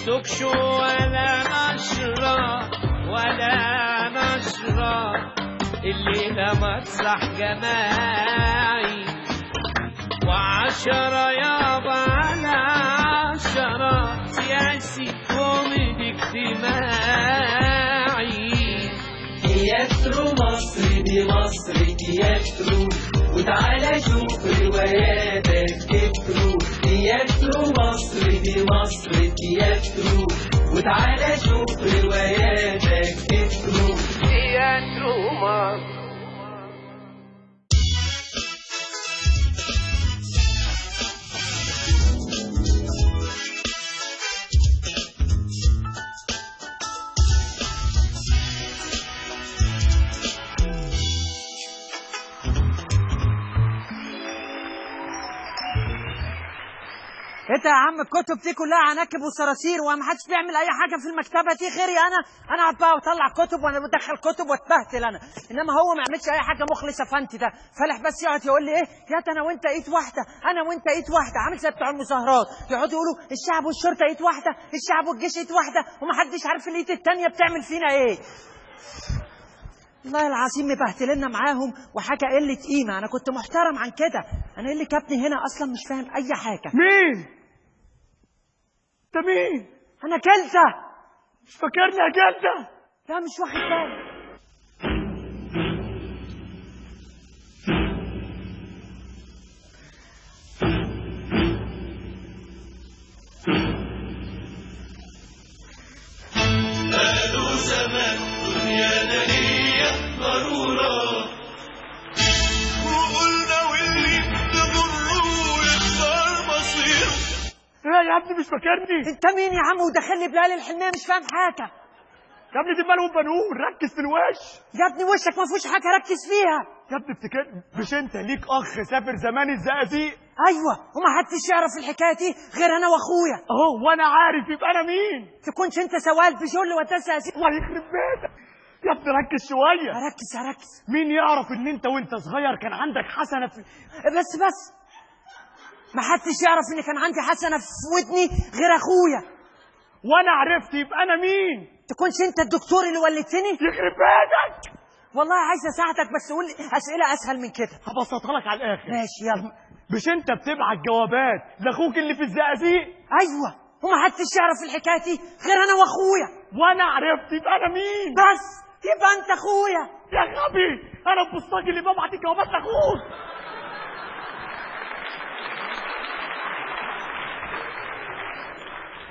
توكشو ولا نشرة ولا نشرة، الليلة مسرح جماعي وعشرة يابا على عشرة، سياسي كوميدي اجتماعي. تياترو مصر دي مصر تياترو، وتعالى شوف رواياتك تترو. تياترو مصر دي مصر تياترو، وتعالى شوف رواياتك تترو. تياترو مصر. انت يا عم الكتب دي كلها عناكب وصراصير ومحدش بيعمل اي حاجه في المكتبه دي غيري انا اقعد بقى واطلع كتب وانا بدخل كتب واتبهدل انا، انما هو ما يعملش اي حاجه. مخلصه فانت ده فالح بس يقعد يقول لي ايه يا انا وانت ايد واحده، انا وانت ايد واحده، عامل زي بتوع المظاهرات يقعدوا يقولوا الشعب والشرطه ايد واحده، الشعب والجيش ايد واحده، ومحدش عارف الايد التانيه بتعمل فينا ايه. والله العظيم مبهدلنا معاهم وحاجه قله قيمه. انا كنت محترم عن كده، انا اللي كابني هنا اصلا مش فاهم اي حاجه. مين؟ انت مين؟ انا كلته. مش فاكرني يا كلته؟ لا مش واخد بالي. قالوا زمان دنيانا هي ضرورة، وقلنا واللي تضره يختار مصيره. ايه يا ابني مش فاكرني؟ انت مين يا عم وداخل لي بلال الحلميه مش فاهم حاجه. يا ابني دي مالهم بنور، ركز في الوش. يا ابني وشك ما فيهوش حاجه ركز فيها. يا ابني افتكر مش انت ليك اخ سافر زمان الزقازيق؟ ايوه ومحدش يعرف الحكايه دي غير انا واخويا. اهو وانا عارف، يبقى انا مين؟ تكونش انت سواق بيجول وداسه اسير. الله يخرب بيتك يا ابني، ركز شويه. هركز. مين يعرف ان انت وانت صغير كان عندك حسنه في بس محدش يعرف ان كان عندي حسنه في ودني غير اخويا. وانا عرفت، يبقى انا مين؟ تكونش انت الدكتور اللي ولدتني؟ يخرب بيتك. والله عايز اساعدك بس قول لي اسئله اسهل من كده. هبسطها لك على الاخر. ماشي يلا. مش انت بتبعت جوابات لاخوك اللي في الزقازيق؟ ايوه ومحدش يعرف الحكايه دي غير انا واخويا. وانا عرفت، يبقى انا مين؟ بس يبقى انت اخويا. يا غبي، انا البوسطجي اللي ببعت الجوابات لاخوك.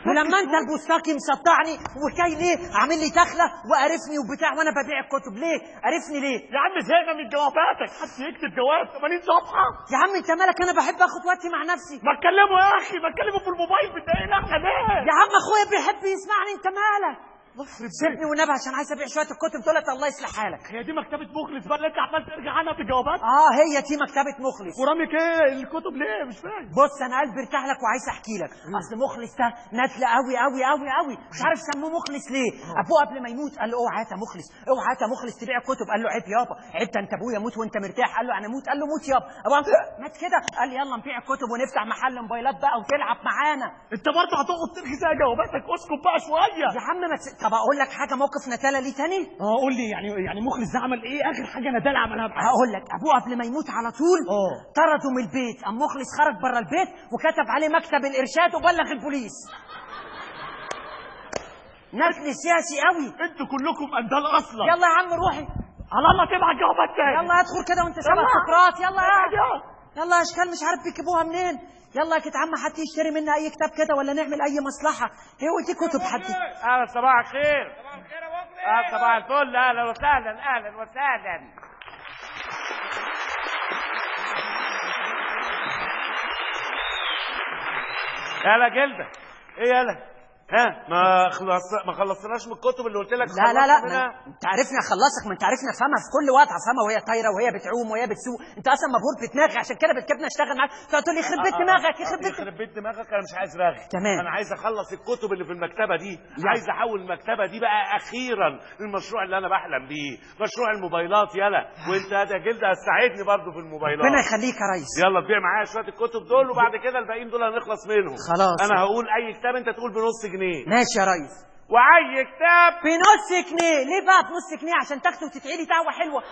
ولما انت البوسطاقي مسطعني وكاي ليه عامل لي دخله وقرفني وبتاع وانا ببيع الكتب ليه؟ قرفني ليه؟ يا عم زهقنا من جواباتك، حد يكتب جواب 80 صفحه؟ يا عم انت مالك، انا بحب اخد وقتي مع نفسي. ما اتكلموا يا اخي، بتكلموا في الموبايل بتضايقنا احنا ليه؟ يا عم اخويا بيحب يسمعني، انت مالك؟ سيبني والنبي عشان عايز ابيع شويه الكتب دولت الله يصلح حالك. هي دي مكتبه مخلص بقى اللي انت عمال ترجع عنها في الجوابات؟ هي دي مكتبه مخلص. ورامك ايه الكتب ليه؟ مش فاهم. بص انا قلبي ارتاح لك وعايز احكي لك. اصل مخلص ده ندل قوي قوي قوي قوي، مش عارف سموه مخلص ليه. ابوه قبل ما يموت قال له اوعى يا مخلص، اوعى يا مخلص تبيع كتب. قال له عيب يابا، عيب ده انت ابويا موت وانت مرتاح. قال له انا موت. قال له موت يابا. ابوه مات كده. قال لي يلا نبيع كتب ونفتح محل موبايلات بقى وتلعب معانا. انت برضه هتقعد ترغي زي جواباتك، اسكت بقى شويه يا عم طب اقول لك حاجه، موقف نتاله ليه تاني؟ قول لي يعني مخلص ده عمل ايه اخر حاجه نتاله عملها معاه؟ هقول لك ابوه قبل ما يموت على طول طرده من البيت. قام مخلص خرج بره البيت وكتب عليه مكتب الارشاد وبلغ البوليس. نسل سياسي قوي. انتوا كلكم اندال اصلا. يلا يا عم روحي على الله تبعت جوابات تاني. يلا ادخل كده وانت شبه سقراط. يلا يلا اشكال مش عارف بيجيبوها منين. يلا يا عم حد يشتري منا اي كتاب كده ولا نعمل اي مصلحه. ايه ودي كتب حد؟ اهلا صباح الخير. صباح الخير يا مخلص. صباح الفل، اهلا وسهلا اهلا وسهلا. يلا جلدة ايه يلا؟ ما خلصناش من الكتب اللي قلت لك. لا انت عارفني اخلصك، ما انت عارفني افهمها في كل وقت، افهمها وهي طايره وهي بتعوم وهي بتسوق. انت اصلا مبهور بدماغي عشان كده بتجيبني اشتغل معاك. تقول لي يخرب بيت دماغك يخرب بيت دماغك. انا مش عايز رغي. تمام. انا عايز اخلص الكتب اللي في المكتبه دي. عايز احول المكتبه دي بقى اخيرا للمشروع اللي انا بحلم بيه، مشروع الموبايلات. يلا وانت يا جلده هتساعدني برضه في الموبايلات. ربنا يخليك يا ريس. يلا تبيع معايا شويه الكتب دول وبعد كده الباقيين دول هنخلص منهم. خلاص. انا هقول اي كتاب انت تقول بنص جنيه. جنيه. ماشي يا ريس. واي كتاب بنص جنيه. ليه بقى بنص جنيه؟ عشان تاخده وتتعيلي دعوه حلوه،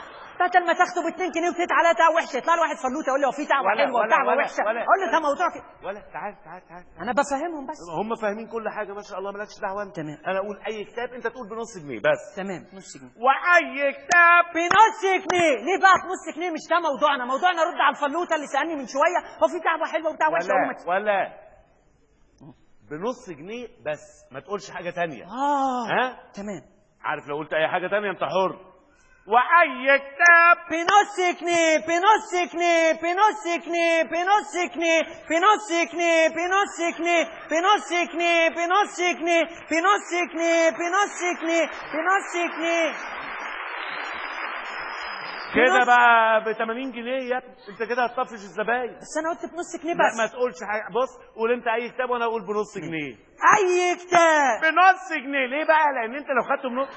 بدل ما تاخده ب2 جنيه وتدعي عليها دعوه وحشه. يطلع له واحد فلوته يقول لي هو في دعوه حلوه ودعوه وحشه، اقول له ده موضوع ولا تعال انا بفهمهم بس. هم فاهمين كل حاجه ما شاء الله، مالكش دعوه انت. تمام. انا اقول اي كتاب انت تقول بنص جنيه بس. تمام نص جنيه. واي كتاب بنص جنيه. ليه بقى بنص جنيه؟ مش ده موضوعنا رد على الفلوته اللي سالني من شويه هو في دعوه حلوه ودعوه وحشه. ولا بنص جنيه بس، ما تقولش حاجه تانية. ها تمام. عارف لو قلت اي حاجه تانية انت حر. واي كتاب بنص جنيه. بنص جنيه. بنص جنيه. بنص جنيه. بنص جنيه. بنص جنيه. بنص جنيه. بنص جنيه. بنص جنيه. بنص جنيه. بنص جنيه كده بقى ب 80 جنيه يا ابني. انت كده هتطفش الزباين. بس انا قلت بنص جنيه لا بس. ما تقولش حاجه. بص قول انت اي كتاب وانا اقول بنص جنيه. اي كتاب بنص جنيه. ليه بقى؟ لان انت لو خدته بنص.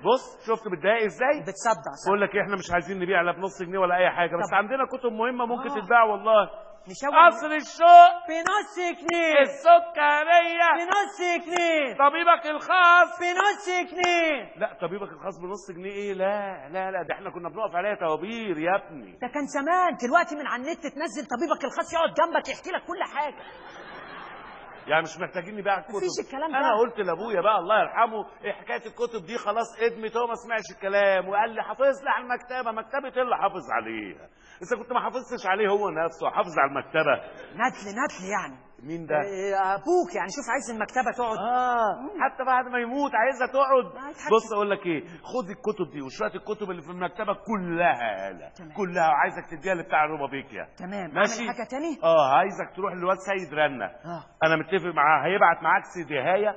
بص شفت بتضايق ازاي؟ بتصدع صح. بقول لك احنا مش عايزين نبيع لا بنص جنيه ولا اي حاجه، بس طب. عندنا كتب مهمه ممكن تتباع والله. نشوف. قصر الشوق. بنص جنيه. السكريه. بنص جنيه. طبيبك الخاص. بنص جنيه. لا طبيبك الخاص بنص جنيه ايه؟ لا ده احنا كنا بنقف عليها توابير يا ابني. ده كان زمان، دلوقتي من على النت تنزل طبيبك الخاص يقعد جنبك يحكي لك كل حاجه. يعني مش محتاجين نبيع الكتب. مفيش الكلام ده. انا قلت لابويا بقى الله يرحمه ايه حكايه الكتب دي، خلاص ادمت. هو ما سمعش الكلام وقال لي حافظ لي على المكتبه. مكتبه ايه اللي حافظ عليها؟ اذا كنت ما حافظتش عليه هو نفسه حافظ على المكتبه. ندل يعني. مين ده؟ ابوك يعني. شوف عايز المكتبه تقعد. حتى بعد ما يموت عايزها تقعد. هتحكي. بص اقول لك ايه، خد الكتب دي وشويه الكتب اللي في المكتبه كلها كلها وعايزك تديها لبتاع الروبابيكيا. تمام. ماشي. اعمل حاجه تاني. عايزك تروح للواد سيد رنة. انا متفق معاه هيبعت معاك سيديهايه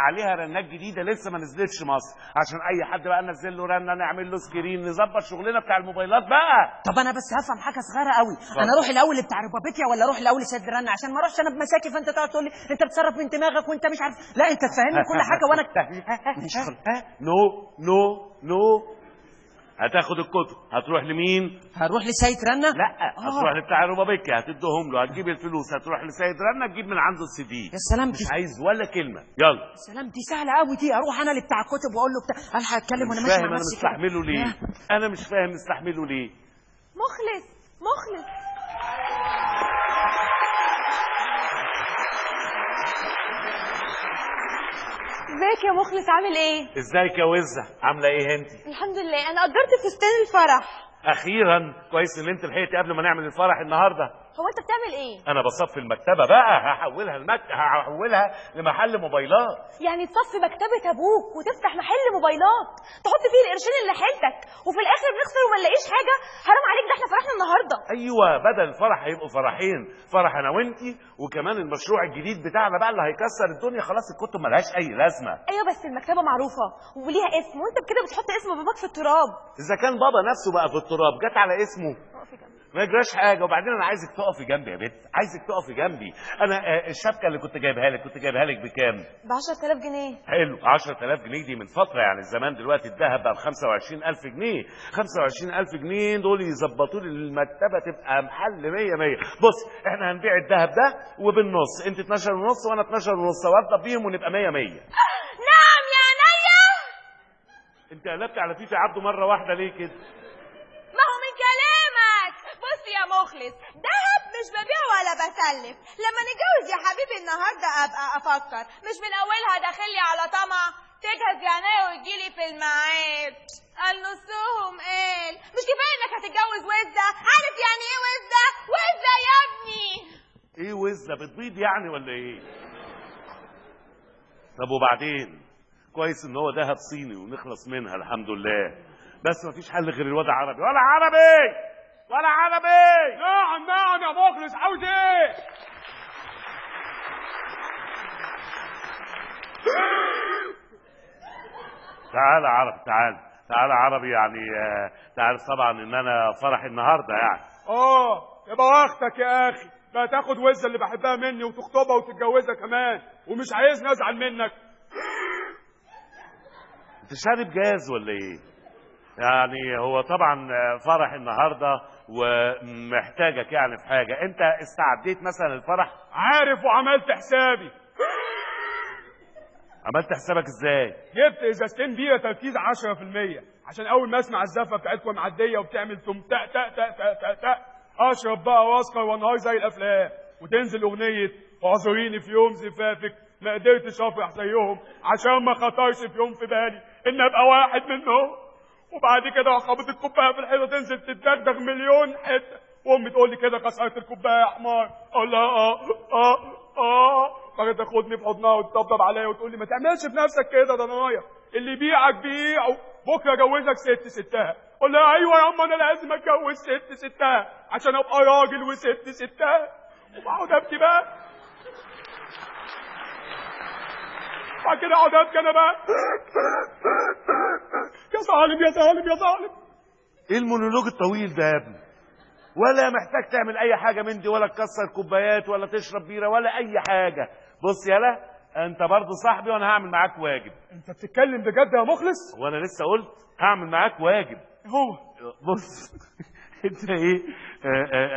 عليها رنات جديده لسه ما نزلتش مصر، عشان اي حد بقى نزل له رنه نعمل له سكرين نظبط شغلنا بتاع الموبايلات بقى. طب انا بس هفهم حاجه صغيره قوي. انا اروح الاول بتاع روبابيكيا ولا اروح الاول سيد رنة؟ عشان ما اروحش انا بمساكي فانت تقعد تقول لي انت بتصرف من دماغك وانت مش عارف. لا انت تفهمني كل حاجه وانا نو هتاخد الكتب هتروح لمين؟ هروح لسيد رنة. لا هتروح لبتاع روبابيكيا هتديهم له، هتجيب الفلوس هتروح لسيد رنة تجيب من عنده السي دي. يا سلام. مش عايز ولا كلمه. يلا يا سلام دي سهله قوي دي. اروح انا لبتاع الكتب واقول له بتاع الحق اتكلم وانا ماشي مع انا نفسي كده. مستحمله ليه؟ انا مش فاهم مستحمله ليه. مخلص. ازيك يا مخلص؟ عامل ايه؟ ازيك يا وزة؟ عامله ايه انت؟ الحمد لله. انا قدرت فستان الفرح. اخيرا كويس ان انت لحقتي قبل ما نعمل الفرح النهارده. هو انت بتعمل ايه؟ انا بصفي المكتبه بقى هحولها لمحل موبايلات. يعني تصفي مكتبة ابوك وتفتح محل موبايلات تحط فيه القرشين اللي حيلتك وفي الاخر نخسر وما نلاقيش حاجه؟ حرام عليك، ده احنا فرحنا النهارده. ايوه بدل الفرح هيبقوا فرحين، فرح انا وانتي وكمان المشروع الجديد بتاعنا بقى اللي هيكسر الدنيا. خلاص الكتب ملهاش اي لازمه. ايوه بس المكتبه معروفه وليها اسم وانت بكده بتحط اسم باباك في التراب. اذا كان بابا نفسه بقى في التراب جت على اسمه ما يجراش حاجه. وبعدين انا عايزك تقفي جنبي يا بنت، عايزك تقفي جنبي. انا الشبكه اللي كنت جايبها لك بكام؟ ب 10000 جنيه. حلو. 10000 جنيه دي من فتره يعني زمان، دلوقتي الذهب بقى ب 25000 جنيه. 25000 جنيه دول يظبطوا لي المكتبه تبقى محل 100 100. بص احنا هنبيع الذهب ده وبالنص، انت 12 ونص وانا 12 ونص اوضب بيهم ونبقى 100 100. نعم يا نيا. انت قلبت على فيفي عبده مره واحده ليه كده؟ ما هو من كلامك. بص يا مخلص، دهب مش ببيع ولا بسلف. لما نتجوز يا حبيبي النهارده ابقى افكر، مش من اولها داخلي على طمع. تجهز يا نيا وتجيلي في الميعاد. قال نصهم قال مش كفايه انك هتتجوز وزه؟ عارف يعني ايه وزه؟ وزه يا ابني. ايه وزه؟ بتبيض يعني ولا ايه؟ طب وبعدين؟ كويس ان هو دهب صيني ونخلص منها الحمد لله. بس مفيش حل غير الواد عربي. ولا عربي نعم يا مخلص، عاوز ايه؟ تعال عربي تعال عربي يعني تعرف طبعا ان انا فرح النهارده يعني. يبقى واختك يا اخي بقى تاخد وزه اللي بحبها مني وتخطبها وتتجوزها كمان ومش عايزني ازعل منك. انت شارب جاز ولا ايه؟ يعني هو طبعا فرح النهارده ومحتاجك يعني في حاجه. انت استعديت مثلا الفرح؟ عارف وعملت حسابي. عملت حسابك ازاي؟ جبت ازازتين بيره تركيز 10% عشان اول ما اسمع الزفه بتاعتكم معديه وبتعمل تم تق تق تق تق تق تق اشرب بقى واسكر وانهار زي الافلام، وتنزل اغنيه اعذريني في يوم زفافك ما قدرتش افرح زيهم عشان ما خطرش في يوم في بالي ان ابقى واحد منهم. وبعد كده خبط الكوبايه في الحيطه تنزل تتدغدغ مليون حته، وامي تقول لي كده كسرت الكوبايه يا حمار، اقول لها بعد تاخدني في حضنها وتطبطب عليا وتقول لي ما تعملش في نفسك كده، ده نايا اللي بيعك بيعه، بكره اجوزك ست ستها. اقول لها ايوه يا اما انا لازم اتجوز ست ستها عشان ابقى راجل وست ستها. وبقعد ابكي بقى، بعد كده اقعد ابكي انا بقى يا ظالم يا ظالم يا ظالم. ايه المونولوج الطويل ده يا ابني؟ ولا محتاج تعمل اي حاجه من دي، ولا تكسر كوبايات ولا تشرب بيره ولا اي حاجه. بص يالا، انت برضه صاحبي وانا هعمل معاك واجب. انت بتتكلم بجد يا مخلص؟ وانا لسه قلت هعمل معاك واجب. هو بص انت ايه،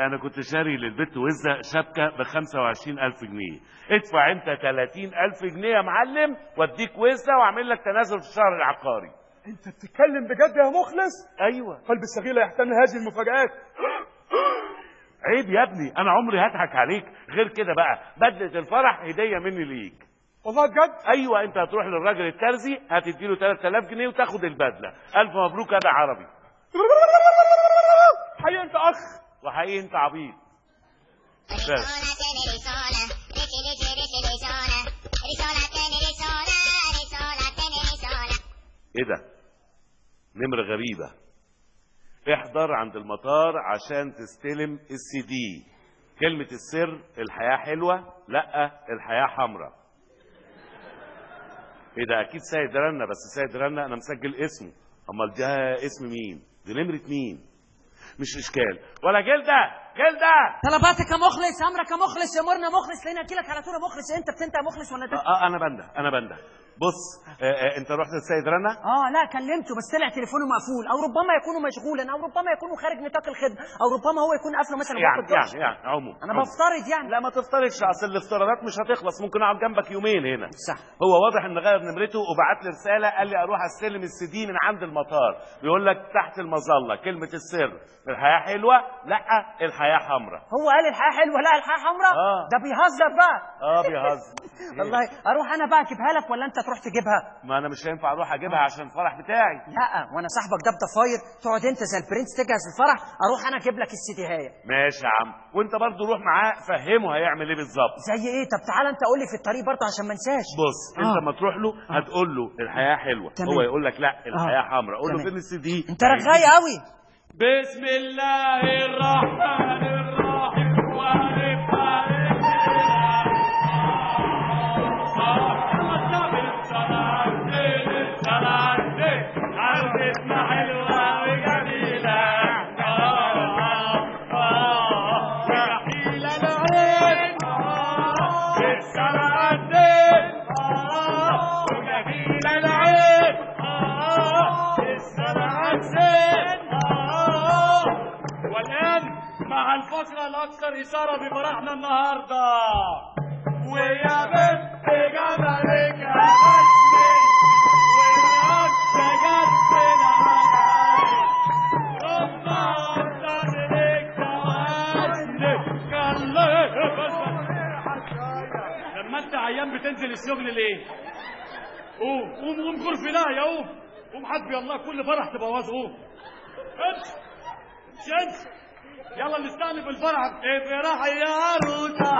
انا كنت شاري للبت وزة شبكه ب 25,000 جنيه. ادفع انت 30,000 جنيه يا معلم واديك وزة واعمل لك تنازل في الشهر العقاري. انت بتتكلم بجد يا مخلص؟ ايوه. قلب الصغير لا يحتمل هذه المفاجآت. عيب يا ابني، انا عمري هضحك عليك. غير كده بقى، بدلة الفرح هديه مني ليك. والله بجد؟ ايوه، انت هتروح للراجل الترزي هتديله 3000 جنيه وتاخد البدله. الف مبروك، هذا عربي. حقيقي انت اخ، وحقيقي انت عبيط. بس ايه ده؟ نمرة غريبة. احضر عند المطار عشان تستلم السي دي. كلمة السر: الحياة حلوة، لا الحياة حمراء. ايه ده؟ اكيد سيد رنا، بس سيد رنا انا مسجل اسمه. امال ده اسم مين؟ دي نمرة مين؟ مش اشكال ولا جلده. طلباتك يا مخلص، امرك يا مخلص، امرنا مخلص، لين اجيلك على طول يا مخلص. انت بتنتهي يا مخلص ولا ده؟ انا بنده. بص، انت رحت للسيد رنا؟ لا كلمته بس طلع تليفونه مقفول، او ربما يكون مشغولا، او ربما يكون خارج نطاق الخدمه، او ربما هو يكون قافله مثلا. يعني عموما انا بفترض يعني. لا ما تفترضش، اصل الافتراضات مش هتخلص. ممكن اقعد جنبك يومين هنا. صح. هو واضح ان غير نمرته وبعت لي رساله، قال لي اروح استلم السي دي من عند المطار. بيقول لك تحت المظله كلمه السر: الحياه حلوه، لا الحياه حمراء. هو قال الحياه حلوه لا الحياه حمراء؟ ده بيهزر بقى. بيهزر. والله اروح انا بقى اجيبها لك ولا انت تروح تجيبها؟ ما انا مش هينفع اروح اجيبها عشان الفرح بتاعي. لا، وانا صاحبك ده بضفاير، تقعد انت زي البرنس تجهز الفرح، اروح انا اجيب لك السيديهايه. ماشي يا عم، وانت برضه روح معاه فهمه هيعمل ايه بالظبط. زي ايه؟ طب تعالى انت قول لي في الطريق برضه عشان ما انساش. بص، انت ما تروح له هتقول له الحياه حلوه، هو يقول لك لا الحياه حمراء. قول له فين السي دي. انت رغاي قوي. بسم الله الرحمن الرحيم. مع الفقرة الأكثر إثارة بفرحنا النهاردة، ويا بنت جمالك يا بنتي ويا جدنا ربنا قدرك جوازك. لما أنت عيان بتنزل الشغل ليه؟ قوم غرفة لا يا قوم حسبي الله، كل فرح تبوظ. قوم شد يلا نستأنف الفرح. افرح يا عروسة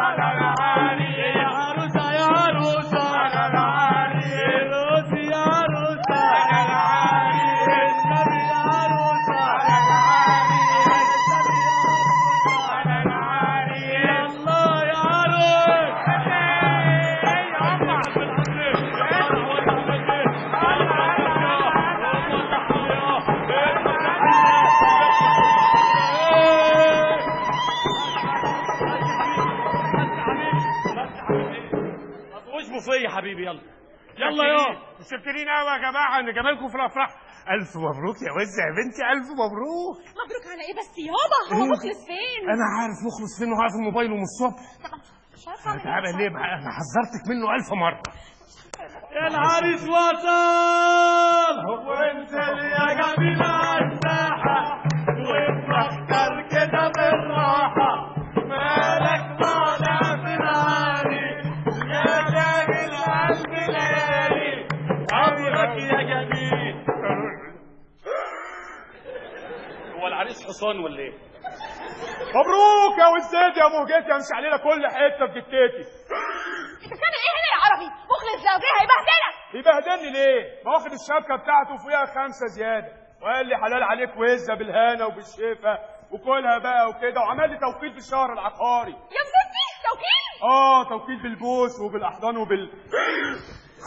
يا عروسة يا عروسة الروس يا عروسة النبي يا عروسة يلا يا عروس. فيا حبيبي يلا يا متشكرين قوي يا جماعه ان جمالكم في الافراح. الف مبروك يا وزه يا بنتي، الف مبروك. مبروك على ايه بس يابا؟ هو مخلص فين؟ انا عارف مخلص فين، وهو في موبايله من الصبح. مش عارفه تعالى ليه بقى، انا حذرتك منه 1000 مره. العريس وصل وانزل يا جميل على الساحة واتفكر كده بالراحة مالك طالع في العالي يا جميل قلب ليالي عمرك يا جميل. هو العريس حصان ولا ايه؟ مبروك يا وزاد يا مهجتي، امشي علينا كل حته في جتتي. بتتكلم ايه هنا يا عربي؟ مخلص لو جه هيبهدلك. يبهدلني ليه؟ ما واخد الشبكه بتاعته وفيها 5 زياده، وقال لي حلال عليك وزه بالهنا وبالشفا وكلها بقى وكده، وعمل لي توكيل في الشهر العقاري. يا ستي توكيل؟ توكيل بالبوس وبالاحضان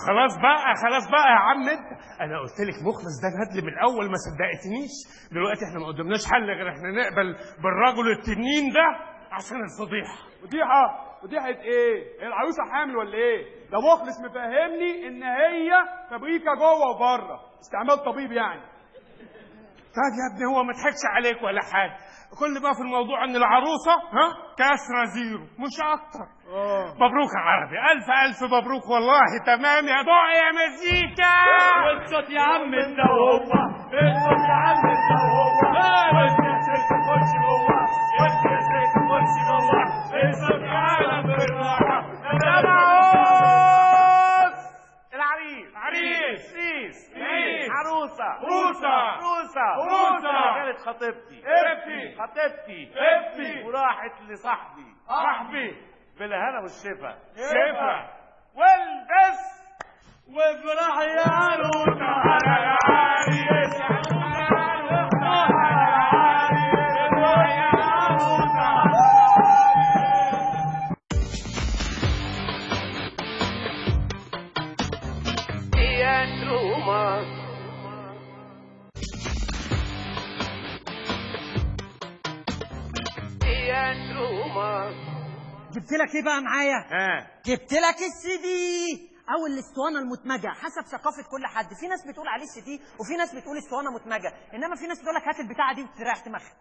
خلاص بقى يا عم انت، انا قلت لك مخلص ده ندل من الاول ما صدقتنيش. دلوقتي احنا ما قدامناش حل غير احنا نقبل بالرجل التنين ده عشان الفضيحه. فضيحه ايه؟ هي العروسه حامل ولا ايه؟ ده مخلص مفهمني ان هي فابريكا جوه وبره، استعمال طبيب يعني. طيب يا ابني هو ما ضحكش عليك ولا حاجه، كل ما في الموضوع ان العروسه كسره زيرو مش اكتر. مبروك يا عربي، الف مبروك والله. تمام يا ضوء يا مزيكا. والصوت يا عم انت وهو، الصوت يا عم انت وهو، وانت يا ست خش جوه، وانت يا ست خش جوه، الصوت يا عالم بالراحه. العريس عروسة كانت خطيبتي وراحت لصاحبي بالهنا والشفا والبس وافرح يا عروسه على العريس. جبت لك ايه بقى معايا؟ جبت لك السي دي او الاسطوانه المدمجه حسب ثقافه كل حد. في ناس بتقول عليه السي دي وفي ناس بتقول اسطوانه مدمجه، انما في ناس بتقول لك هات البتاعه دي وتريح دماغك.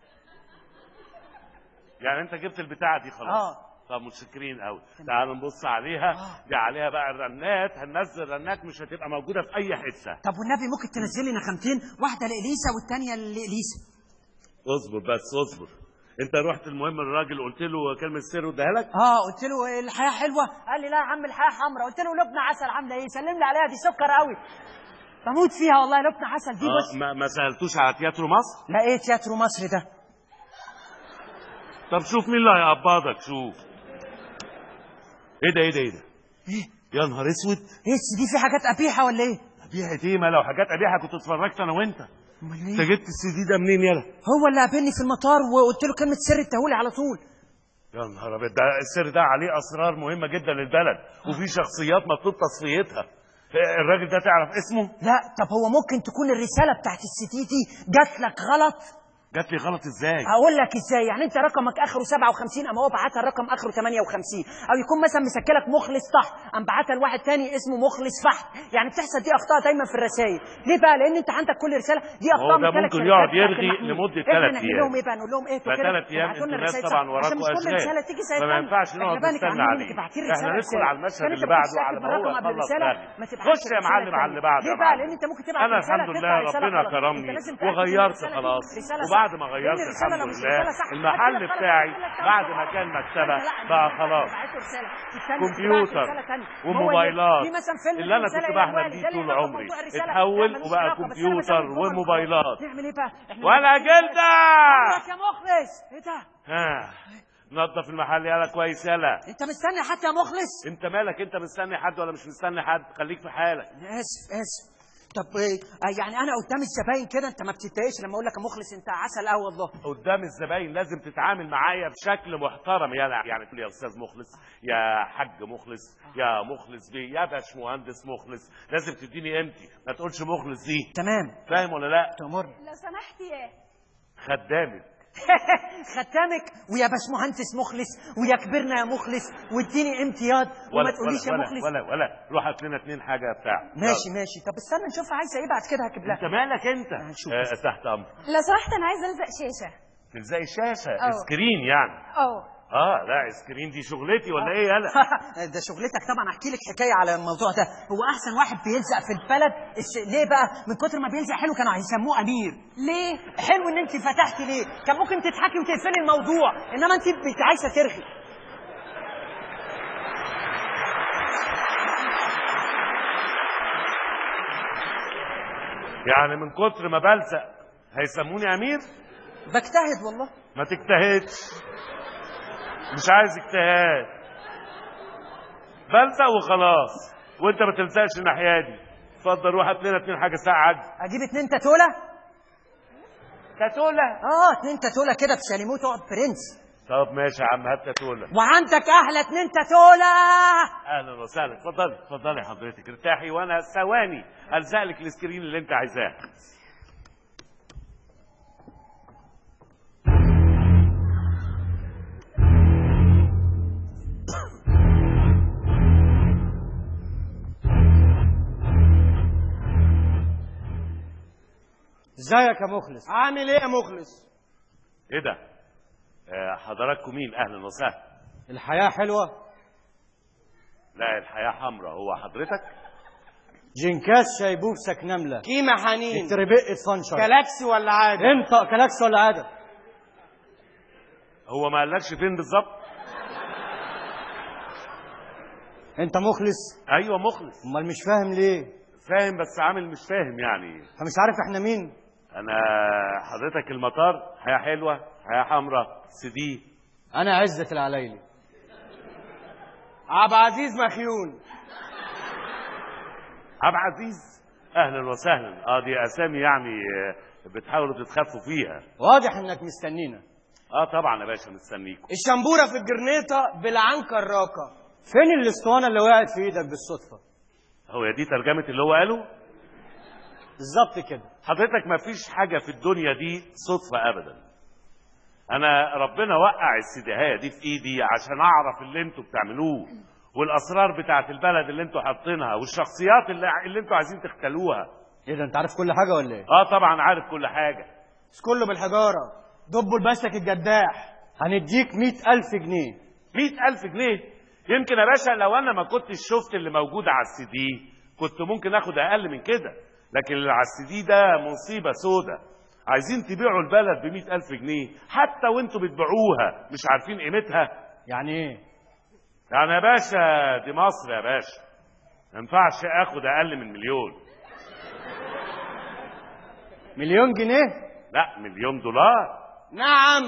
يعني انت جبت البتاعه دي خلاص؟ طب متشكرين قوي. تعال نبص عليها. دي عليها بقى الرنات، هننزل رنات مش هتبقى موجوده في اي حته. طب والنبي ممكن تنزل لي نغمتين، واحده لاليسا والثانيه لاليسا. اصبر انت رحت المهم الراجل قلت له كلمه سر واداها لك؟ قلت له الحياه حلوه، قال لي لا يا عم الحياه حمراء. قلت له لبنى عسل عامله ايه؟ سلم لي عليها، دي سكر قوي بموت فيها والله. لبنى عسل دي بص. ما سالتوش على تياترو مصر؟ لا ايه تياترو مصر ده؟ طب شوف مين اللي هيقبضك. شوف ايه ده يا نهار اسود. ايه دي في حاجات قبيحه ولا ايه؟ قبيحه ايه؟ ما لو حاجات قبيحه كنت اتفرجت انا وانت. امال انت ايه؟ جبت السي دي ده منين يالا؟ هو اللي قابلني في المطار وقلت له كلمه سر اداهولي على طول. يا نهار ابيض، ده السر ده عليه اسرار مهمه جدا للبلد وفي شخصيات مطلوب تصفيتها. الراجل ده تعرف اسمه؟ لا. طب هو ممكن تكون الرساله بتاعت السي دي جات لك غلط؟ جات لي غلط ازاي؟ اقول لك ازاي. يعني انت رقمك اخره 57 اما هو بعتها الرقم اخره 58، او يكون مثلا مسجلك مخلص طحت ام بعتها لواحد تاني اسمه مخلص فحت. يعني بتحصل دي اخطاء دايما في الرسائل. ليه بقى؟ لان انت عندك كل رساله دي اخطاء. هو ده ممكن يقعد يرغي لمده 3 ايام. نقول لهم ايه بقى؟ نقول لهم ايه كده؟ 3 ايام انتوا ناس طبعا وراكم اشغال، فما ينفعش نقعد نستنى عليه. احنا ندخل على المشهد اللي بعده على ما هو يخلص رغي. خش يا معلم على اللي بعده. ليه بقى؟ لان انت ممكن تبعت انا الحمد لله ربنا كرمني وغيرت خلاص. وبعد ما غيرت الحمد لله المحل بتاعي بعد ما كان مكتبه بقى خلاص كمبيوتر وموبايلات. اللي انا كنت بحلم بيه طول عمري اتحول وبقى كمبيوتر وموبايلات. نعمل ايه بقى؟ ولا جلده يا مخلص. ايه ده؟ نظف المحل يالا كويس يالا. انت مستني حد يا مخلص؟ انت مالك؟ انت مستني حد ولا مش مستني حد؟ خليك في حالك. اسف. طب يعني انا قدام الزباين كده انت ما بتتضايقش لما اقول لك يا مخلص انت عسل قوي والله؟ قدام الزباين لازم تتعامل معايا بشكل محترم يعني تقول يا استاذ مخلص، يا حاج مخلص، يا مخلص بيه، يا باشمهندس مخلص. لازم تديني قيمتي، ما تقولش مخلص دي. تمام. فاهم ولا لا؟ تأمرني. لو سمحت يا خدامك. ختامك ويا باشمهندس مخلص ويا كبرنا يا مخلص واديني امتياز وما تقوليش يا مخلص. ولا روح هات لنا 2 حاجه بتاع. ماشي. طب استنى نشوف عايزه ايه بعد كده هجيب لها. انت مالك انت؟ تحت امر. لو سمحت انا عايزه الزق شاشه. تلزقي الشاشه؟ سكرين يعني؟ لا سكرين دي شغلتي ولا ايه يالا؟ ده شغلتك طبعا. احكي لك حكايه على الموضوع ده. هو احسن واحد بيلزق في البلد ليه بقى؟ من كتر ما بيلزق حلو كانوا هيسموه امير. ليه؟ حلو ان انت فتحتي ليه؟ كان ممكن تضحكي وتقفلي الموضوع، انما انت عايزه ترغي. يعني من كتر ما بلزق هيسموني امير؟ بجتهد والله. ما تجتهدش، مش عايز اجتهاد، بلزق وخلاص، وانت ما تلزقش الناحيه دي. اتفضل روح هات لنا 2 حاجه ساقعه. اجيب 2 تاتوله؟ تاتوله؟ 2 تاتوله كده بشاليمو تقعد برنس. طب ماشي يا عم، هات تاتوله. وعندك احلى 2 تاتوله. اهلا وسهلا، اتفضلي اتفضلي حضرتك، ارتاحي وانا ثواني الزق لك السكرين اللي انت عايزاه. ازيك يا مخلص؟ عامل ايه يا مخلص؟ ايه ده؟ حضراتكم مين؟ اهلا وسهلا. الحياة حلوة؟ لا الحياة حمراء. هو حضرتك؟ جنكاز شيبوبسك نملة كيمة حنين تربقة فنشر كلاكسي ولا عادي؟ انت كلاكس ولا عادة؟ هو ما قالكش فين بالظبط؟ انت مخلص؟ ايوه مخلص. امال مش فاهم ليه؟ فاهم بس عامل مش فاهم يعني. انت مش عارف احنا مين؟ انا حضرتك المطار، حياة حلوة، حياة حمراء، سيدي. انا عزة العلايلي. عبد العزيز مخيون. عبد العزيز اهلا وسهلا. دي اسامي يعني بتحاولوا تتخفوا فيها. واضح انك مستنينا. طبعا يا باشا مستنيكم. الشمبورة في الجرنيطة بالعنكة الراقة. فين الاسطوانة اللي وقعت في ايدك بالصدفة؟ هو دي ترجمة اللي هو قاله؟ بالظبط كده. حضرتك ما فيش حاجة في الدنيا دي صدفة ابدا. انا ربنا وقع السداهية دي في ايدي عشان اعرف اللي انتوا بتعملوه، والاسرار بتاعت البلد اللي انتوا حاطينها، والشخصيات اللي انتوا عايزين تختلوها. ايه ده، انت عارف كل حاجة ولا ايه؟ طبعا عارف كل حاجة. بس كله بالحجارة. دبوا لبسك الجداح. هنديك 100,000 جنيه. 100,000 جنيه؟ يمكن يا باشا لو انا ما كنتش شفت اللي موجود على السي دي كنت ممكن اخد اقل من كده، لكن اللي على السي دي ده مصيبة سودة. عايزين تبيعوا البلد ب100,000 جنيه، حتى وانتوا بتبيعوها مش عارفين قيمتها. يعني ايه؟ يعني يا باشا دي مصر يا باشا، ما ينفعش اخد اقل من مليون. مليون جنيه؟ لا $1,000,000. نعم.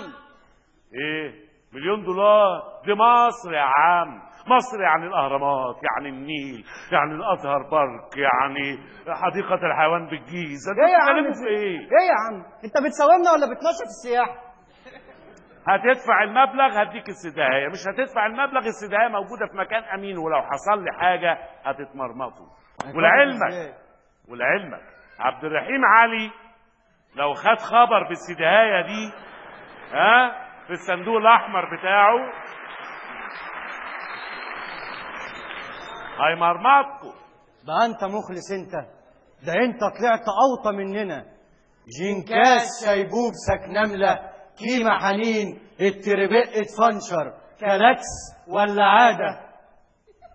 ايه $1,000,000؟ دي مصر يا عم، مصر يعني الاهرامات، يعني النيل، يعني الازهر بارك، يعني حديقه الحيوان بالجيزه. ايه يا عم؟ في ايه؟ ايه يا عم؟ انت بتساومنا ولا بتنشط السياحه؟ هتدفع المبلغ هديك السداهيه، مش هتدفع المبلغ السداهيه موجوده في مكان امين، ولو حصل لي حاجه هتتمرمطوا. ولعلمك عبد الرحيم علي لو خد خبر بالسداهيه دي في الصندوق الاحمر بتاعه هيمرمطكوا. بقى انت مخلص انت، ده انت طلعت اوطى مننا. جنكاز شيبوبسك نملة كيمة حنين التربقة فنشر كلاكس ولا عادة؟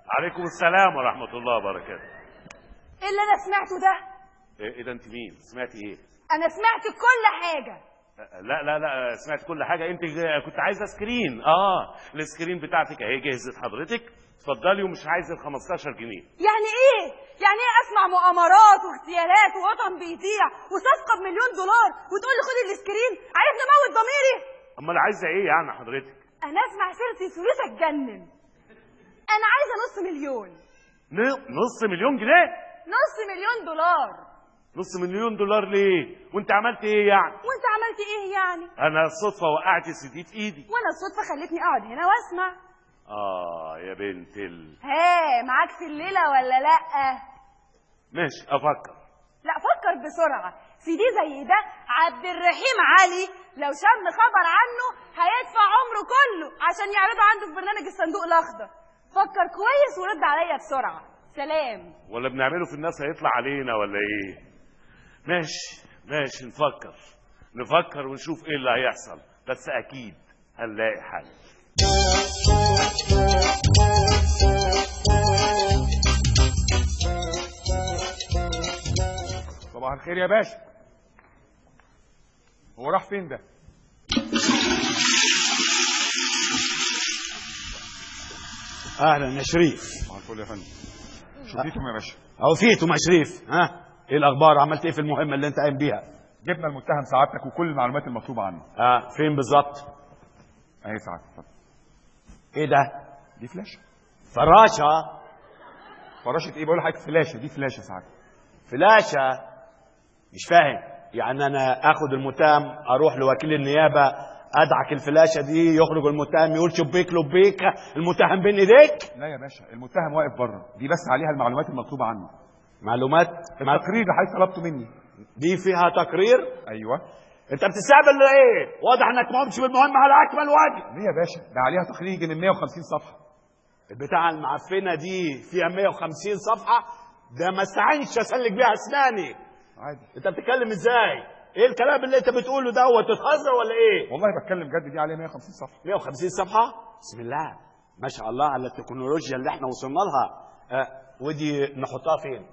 عليكم السلام ورحمة الله وبركاته. ايه اللي انا سمعته ده؟ ايه ده؟ انت مين؟ سمعتي ايه؟ انا سمعت كل حاجة. لا سمعت كل حاجة. انت كنت عايزة سكرين. السكرين بتاعتك اهي جهزت حضرتك، اتفضلي، ومش عايز ال15 جنيه. يعني ايه؟ يعني ايه اسمع مؤامرات واغتيالات ووطن بيضيع وصفقة ب1,000,000 وتقول لي خد السكرين؟ عايزني اموت ضميري؟ امال عايزة ايه يعني حضرتك؟ انا اسمع سيرتي فلوس اتجنن. انا عايزة $500,000. $500,000؟ $500,000. $500,000 ليه؟ وانت عملت ايه يعني؟ وانت عملت ايه يعني؟ انا الصدفة وقعت السي في ايدي. وانا الصدفة خلتني اقعد هنا واسمع. يا بنت معاك في الليلة ولا لا؟ ماشي افكر. لا فكر بسرعة. سي دي زي ده عبد الرحيم علي لو شم خبر عنه هيدفع عمره كله عشان يعرضه عنده في برنامج الصندوق الاخضر. فكر كويس ورد عليا بسرعة. سلام. ولا بنعمله في الناس هيطلع علينا ولا ايه؟ ماشي نفكر ونشوف ايه اللي هيحصل، بس اكيد هنلاقي حل. صباح الخير يا باشا. هو راح فين ده؟ اهلا يا شريف. صباح الفل يا فندم. شفتيتم يا باشا؟ او فيتم يا شريف. ها ايه الاخبار؟ عملت ايه في المهمه اللي انت قايم بيها؟ جبنا المتهم سعادتك وكل المعلومات المطلوبه عنه. فين بالظبط؟ اهي سعادتك. اتفضل. ايه ده؟ دي فلاشه. فراشه؟ فراشه ايه؟ بقول لحضرتك فلاشه. دي فلاشه سعادتك. فلاشه؟ مش فاهم. يعني انا اخد المتهم اروح لوكيل النيابه ادعك الفلاشه دي يخرج المتهم يقول شبيك لبيك المتهم بين ايديك؟ لا يا باشا، المتهم واقف بره، دي بس عليها المعلومات المطلوبه عنه. معلومات؟ التقرير اللي حضرتك طلبته مني. دي فيها تقرير؟ ايوه. انت بتستقبل ولا ايه؟ واضح انك ما قمتش بالمهمه على اكمل وجه. ليه يا باشا؟ ده عليها تقرير يجي من 150 صفحه. البتاعه المعفنه دي فيها 150 صفحه؟ ده ما استعنش اسلك بيها اسناني. عادي. انت بتتكلم ازاي؟ ايه الكلام اللي انت بتقوله ده؟ هو تتهزر ولا ايه؟ والله بتكلم جد، دي عليها 150 صفحه. 150 صفحه؟ بسم الله ما شاء الله على التكنولوجيا اللي احنا وصلنا لها. ودي نحطها فين؟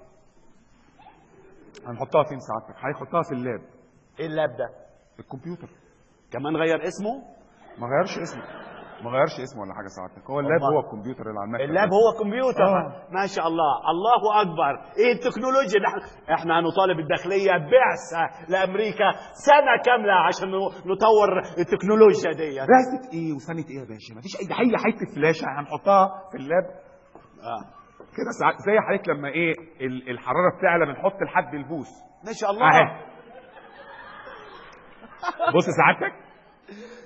هنحطها فين سعادتك؟ هيحطها في اللاب. ايه اللاب ده؟ الكمبيوتر. كمان غير اسمه؟ ما غيرش اسمه. ما غيرش اسمه ولا حاجه سعادتك. هو اللاب هو الكمبيوتر اللي على المكتب. اللاب هو كمبيوتر. ما شاء الله. الله اكبر. ايه التكنولوجيا اللي احنا هنطالب الداخليه بعثه لامريكا سنه كامله عشان نطور التكنولوجيا دي. بعثه ايه وسنه ايه يا باشا؟ مفيش اي حته فلاشه هنحطها في اللاب. كده زي حضرتك لما ايه الحراره بتعلى بنحط لحد البوس. ما شاء الله. بص سعادتك،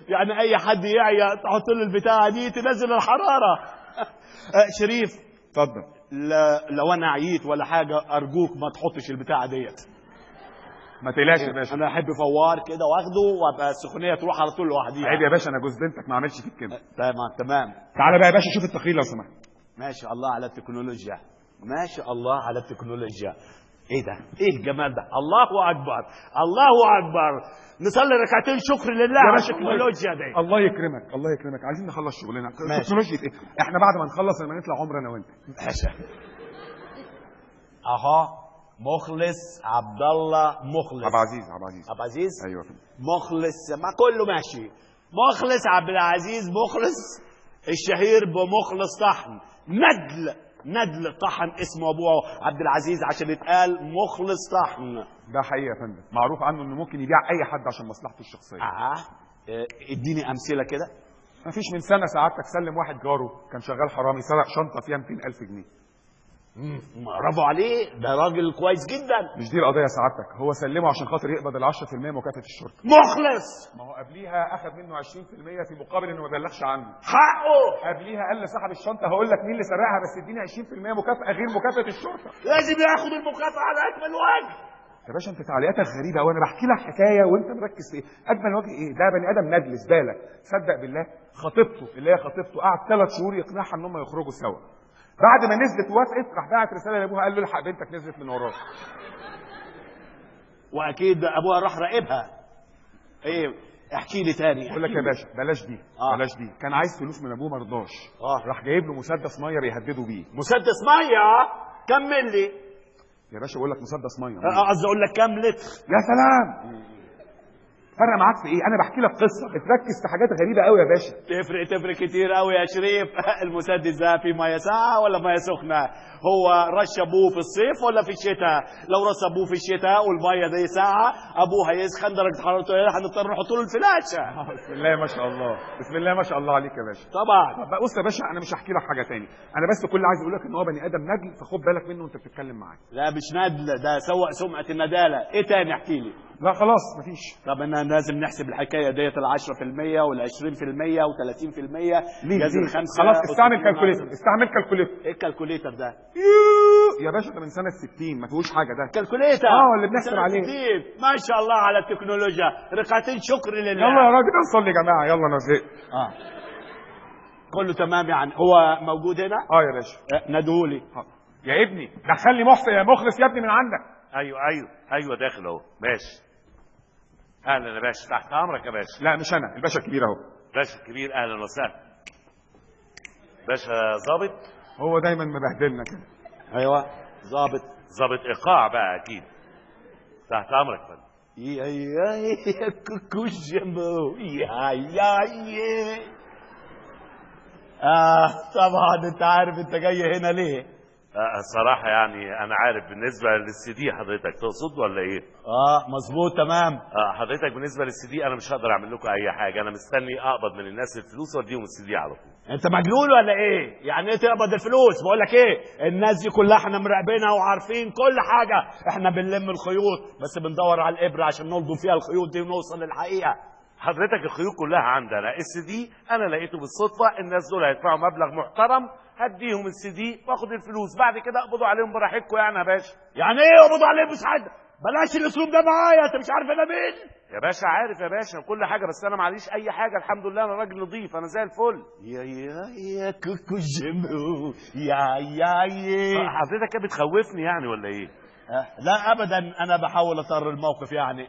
يعني اي حد يعيا تحط له البتاعه دي تنزل الحراره. شريف اتفضل. لو انا عييت ولا حاجه ارجوك ما تحطش البتاعه ديت. ما تقلقش يا باشا. انا احب فوار كده واخده وابقى السخونيه تروح على طول لوحديها. عيب يا باشا، انا جوز بنتك ما عملش فيك كده. تمام. تعالى بقى يا باشا شوف التقرير لو سمحت. ما شاء الله على التكنولوجيا. ما شاء الله على التكنولوجيا. ايه ده؟ ايه الجمال ده؟ الله اكبر. الله اكبر. نصلي ركعتين شكر لله على التكنولوجيا دي. الله يكرمك. الله يكرمك. عايزين نخلص شغلنا. تكنولوجيا ايه؟ احنا بعد ما نخلص لما نطلع عمره انا وانت. ماشي. اها مخلص عبد الله مخلص. عبد العزيز. عبد العزيز. عبد العزيز. ايوه. مخلص ما كله ماشي. مخلص عبد العزيز مخلص الشهير بمخلص طحن. ندل طحن اسمه ابوه عبد العزيز عشان يتقال مخلص طحن. ده حقيقي يا فندم، معروف عنه انه ممكن يبيع اي حد عشان مصلحته الشخصيه. اديني امثله كده. مفيش من سنه سعادتك سلم واحد جاره كان شغال حرامي سرق شنطه فيها 200,000 جنيه. برافو عليه، ده راجل كويس جدا. مش دي القضيه سعادتك، هو سلمه عشان خاطر يقبض ال 10% مكافاه الشرطه. مخلص. ما هو قبليها اخذ منه 20% في مقابل انه ما يبلغش عنه. حقه. قبليها قال لصاحب الشنطه هقول لك مين اللي سرقها بس اديني 20% مكافاه غير مكافاه الشرطه. لازم ياخد المكافاه على اكمل وجه. يا باشا انت تعليقاتك غريبه وانا بحكي لك حكايه وانت مركز في ايه؟ اجمل وجه ايه؟ ده بني ادم ندلس بالك. صدق بالله خطيبته اللي هي خطيبته قعد 3 شهور يقنعها ان هم يخرجوا سوا. بعد ما نزلت وافقت راح بعت رساله لابوها قال له الحق بنتك نزلت من وراك. واكيد ابوها راح راقبها. ايه احكي لي تاني. بقول لك يا باشا بلاش دي. بلاش دي. كان عايز فلوس من ابوه ما رضاش. راح جايب له مسدس ميه بيهدده بيه. مسدس ميه؟ كمل لي يا باشا. بقول لك مسدس ميه. قصدي اقول لك كام لتر. يا سلام. فرق معاك في ايه؟ انا بحكي لك قصه بتركز في حاجات غريبه قوي يا باشا. تفرق كتير قوي يا شريف. المسدس ده فيه ميه ساقعه ولا ميه سخنه؟ هو رش ابوه في الصيف ولا في الشتاء؟ لو رش ابوه في الشتاء والميه دي ساقعه ابوه هيسخن درجه حرارته هنضطر نحط له الفلاشه. بسم الله ما شاء الله. بسم الله ما شاء الله عليك يا باشا. طبعا. بص يا باشا انا مش هحكي لك حاجه تاني، انا بس كل اللي عايز اقول لك ان هو بني ادم ندل فخد بالك منه وانت بتتكلم معاه. لا مش ندل، ده سوء سمعه النداله. ايه تاني احكي لي. لا خلاص مفيش. طب انا لازم نحسب الحكايه ديت ال 10% وال 20% و30%. لازم خلاص استعمل كالكوليتر. استعمل كالكوليتر. ايه الكالكوليتر ده؟ يا باشا ده من سنه 60 ما فيهوش حاجه ده. كالكوليتر. اللي بنحسب عليه. ما شاء الله على التكنولوجيا. ركعتين شكر لله. يلا يا راجل نصلي يا جماعه يلا انا زهقت. كله تمام يعني. هو موجود هنا؟ يا باشا. ندهولي. يا ابني دخل لي محسن يا مخلص يا ابني من عندك. ايوه داخل اهو. ماشي. اهلا يا باشا. تحت امرك يا باشا. لا مش انا، الباشا الكبير اهو. باشا الكبير اهلا وسهلا. باشا ظابط؟ هو دايما مبهدلنا كده. ايوه ظابط. ظابط ايقاع بقى اكيد. تحت امرك يا فندم. يا كوكوجمو يا طبعا انت عارف انت جاي هنا ليه. الصراحة يعني أنا عارف بالنسبة للسي دي حضرتك تقصد ولا إيه؟ مظبوط تمام. حضرتك بالنسبة للسي دي أنا مش هقدر أعمل لكم أي حاجة، أنا مستني أقبض من الناس الفلوس وأديهم السي دي على طول. انت مجنون ولا ايه؟ يعني ايه تقبض الفلوس؟ بقول لك ايه، الناس دي كلها احنا مراقبينها وعارفين كل حاجة، احنا بنلم الخيوط بس بندور على الإبرة عشان نلضم فيها الخيوط دي ونوصل للحقيقة. حضرتك الخيوط كلها عندنا، السي دي أنا لقيته بالصدفة، الناس دول هيدفعوا مبلغ محترم، هديهم السي دي واخد الفلوس، بعد كده اقبضوا عليهم براحتكم يعني يا باشا. يعني ايه اقبضوا عليهم مش حاجة؟ بلاش الاسلوب ده معايا، انت مش عارف انا مين؟ يا باشا عارف يا باشا كل حاجة، بس أنا معليش أي حاجة الحمد لله، أنا راجل نظيف، أنا زي الفل. يا كوكو جيمو يا حضرتك كده بتخوفني يعني ولا إيه؟ لا أبدا، أنا بحاول أطر الموقف يعني.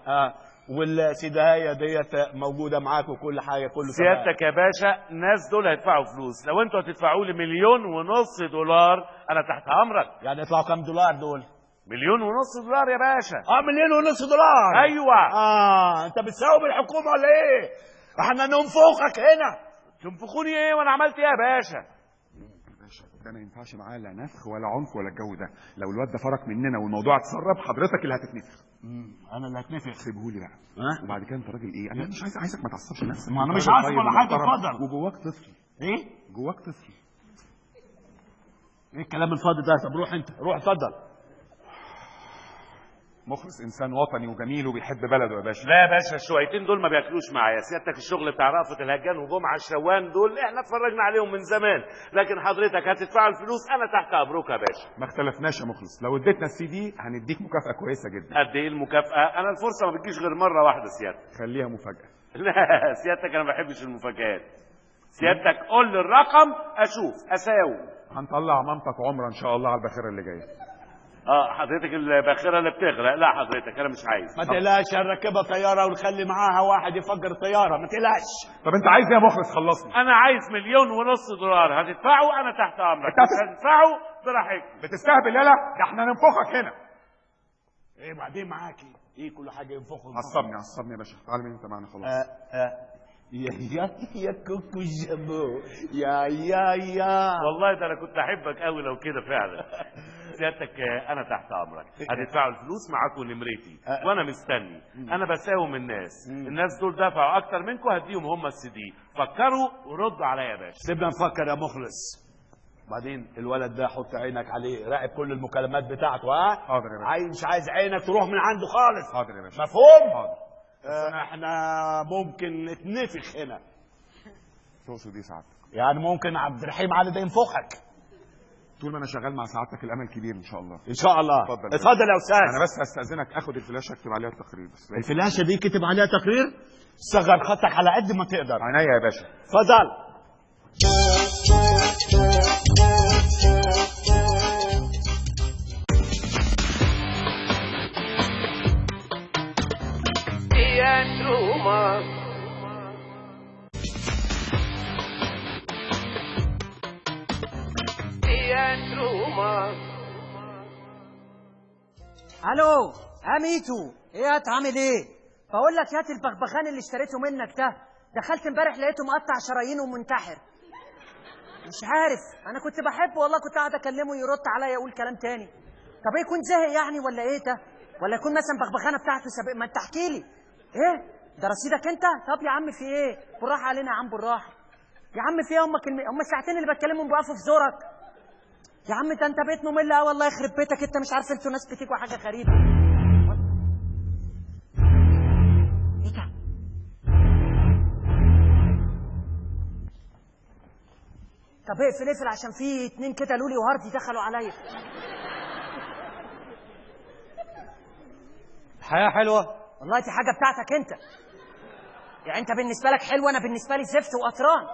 والسدايه ديت موجوده معاك وكل حاجه كله سيادتك يا باشا الناس دول هيدفعوا فلوس، لو انتوا هتدفعوا لي $1.5 انا تحت امرك. يعني يطلعوا كام دولار دول؟ $1.5 يا باشا. $1.5. ايوه. انت بتساوي الحكومه ولا ايه؟ احنا ننفخك هنا. تنفخوني ايه وانا عملت ايه يا باشا؟ ده ما ينفعش معاه لا نفخ ولا عنف ولا الجو ده. لو الواد ده فرق مننا والموضوع اتسرب حضرتك اللي هتتنفخ. انا اللي هتنفخ. سيبهولي بقى. وبعد كده انت راجل ايه؟ انا مش عايزك ما تعصبش نفسك. ما انا مش عارف ولا حاجه. اتفضل. وجواك طفل. ايه؟ جواك طفل. ايه الكلام الفاضي ده؟ طب روح انت، روح اتفضل. مخلص انسان وطني وجميل وبيحب بلده يا باشا. لا يا باشا الشويتين دول ما بياكلوش معايا، سيادتك الشغل بتاع رأفت الهجان وجمعه الشوان دول احنا اتفرجنا عليهم من زمان، لكن حضرتك هتدفعوا الفلوس انا تحت امرك يا باشا. ما اختلفناش يا مخلص، لو اديتنا السي دي هنديك مكافأة كويسة جدا. قد ايه المكافأة؟ انا الفرصة ما بتجيش غير مرة واحدة سيادتك. خليها مفاجأة. لا سيادتك انا ما بحبش المفاجآت. سيادتك قول لي الرقم اشوف اساوي. هنطلع مامتك عمرة ان شاء الله على الباخرة اللي جاية. حضرتك الباخرة اللي بتغرق. لا حضرتك انا مش عايز. ما تقلقش، هنركبها طيارة ونخلي معاها واحد يفجر الطيارة، ما تقلقش. طب انت عايز ايه يا مخلص؟ خلصني. انا عايز $1.5 هتدفعوا انا تحت امرك، هتدفعوا براحتكم. بتستهبل يالا؟ ده احنا ننفخك هنا. ايه بعدين معاكي؟ ايه كل حاجة ينفخوا؟ عصبني يا باشا. تعالى انت معانا خلاص. يا كوكو جابو يا والله ده انا كنت احبك قوي لو كده فعلا. سيادتك انا تحت امرك، هتدفعوا الفلوس معاكم نمرتي وانا مستني. انا بساوم الناس دول دفعوا اكتر منكم هديهم هم السي دي، فكروا وردوا عليا يا باشا. سيبنا نفكر يا مخلص. بعدين الولد ده حط عينك عليه، راقب كل المكالمات بتاعته. حاضر يا باشا. مش عايز عينك تروح من عنده خالص. حاضر يا باشا. مفهوم؟ حاضر. احنا ممكن نتنفخ هنا. تقصد ايه سعادتك؟ يعني ممكن عبد الرحيم علي ده ينفخك. طول ما انا شغال مع سعادتك الامل كبير ان شاء الله. ان شاء الله. اتفضل يا استاذ. انا بس هستاذنك اخد الفلاشه اكتب عليها التقرير بس. الفلاشه دي كتب عليها تقرير؟ صغر خطك على قد ما تقدر. عينيا يا باشا. اتفضل. الو ميتو، ايه هتعمل ايه؟ بقول لك هات البغبغان اللي اشتريته منك ده، دخلت امبارح لقيته مقطع شرايينه ومنتحر. مش عارف، انا كنت بحبه والله، كنت قاعد اكلمه يرد عليا يقول كلام تاني. طب ايه، يكون زهق يعني ولا ايه ده؟ ولا يكون مثلا بغبغانه بتاعته سابق؟ ما انت احكي لي. ايه ده رصيدك انت؟ طب يا عم في ايه؟ بالراحه علينا يا عم، بالراحه يا عم. في ايه هم الساعتين اللي بتكلمهم بيقفوا في زورك يا عم؟ ده انت بيت ممل قوي والله، يخرب بيتك انت. مش عارف انتوا ناس بتيجوا حاجه غريبه. ايه ده؟ طب اقفل عشان في 2 كده لولي وهاردي دخلوا عليا. الحياه حلوه والله، دي حاجه بتاعتك انت. يعني انت بالنسبه لك حلوه، انا بالنسبه لي زفت وقطران.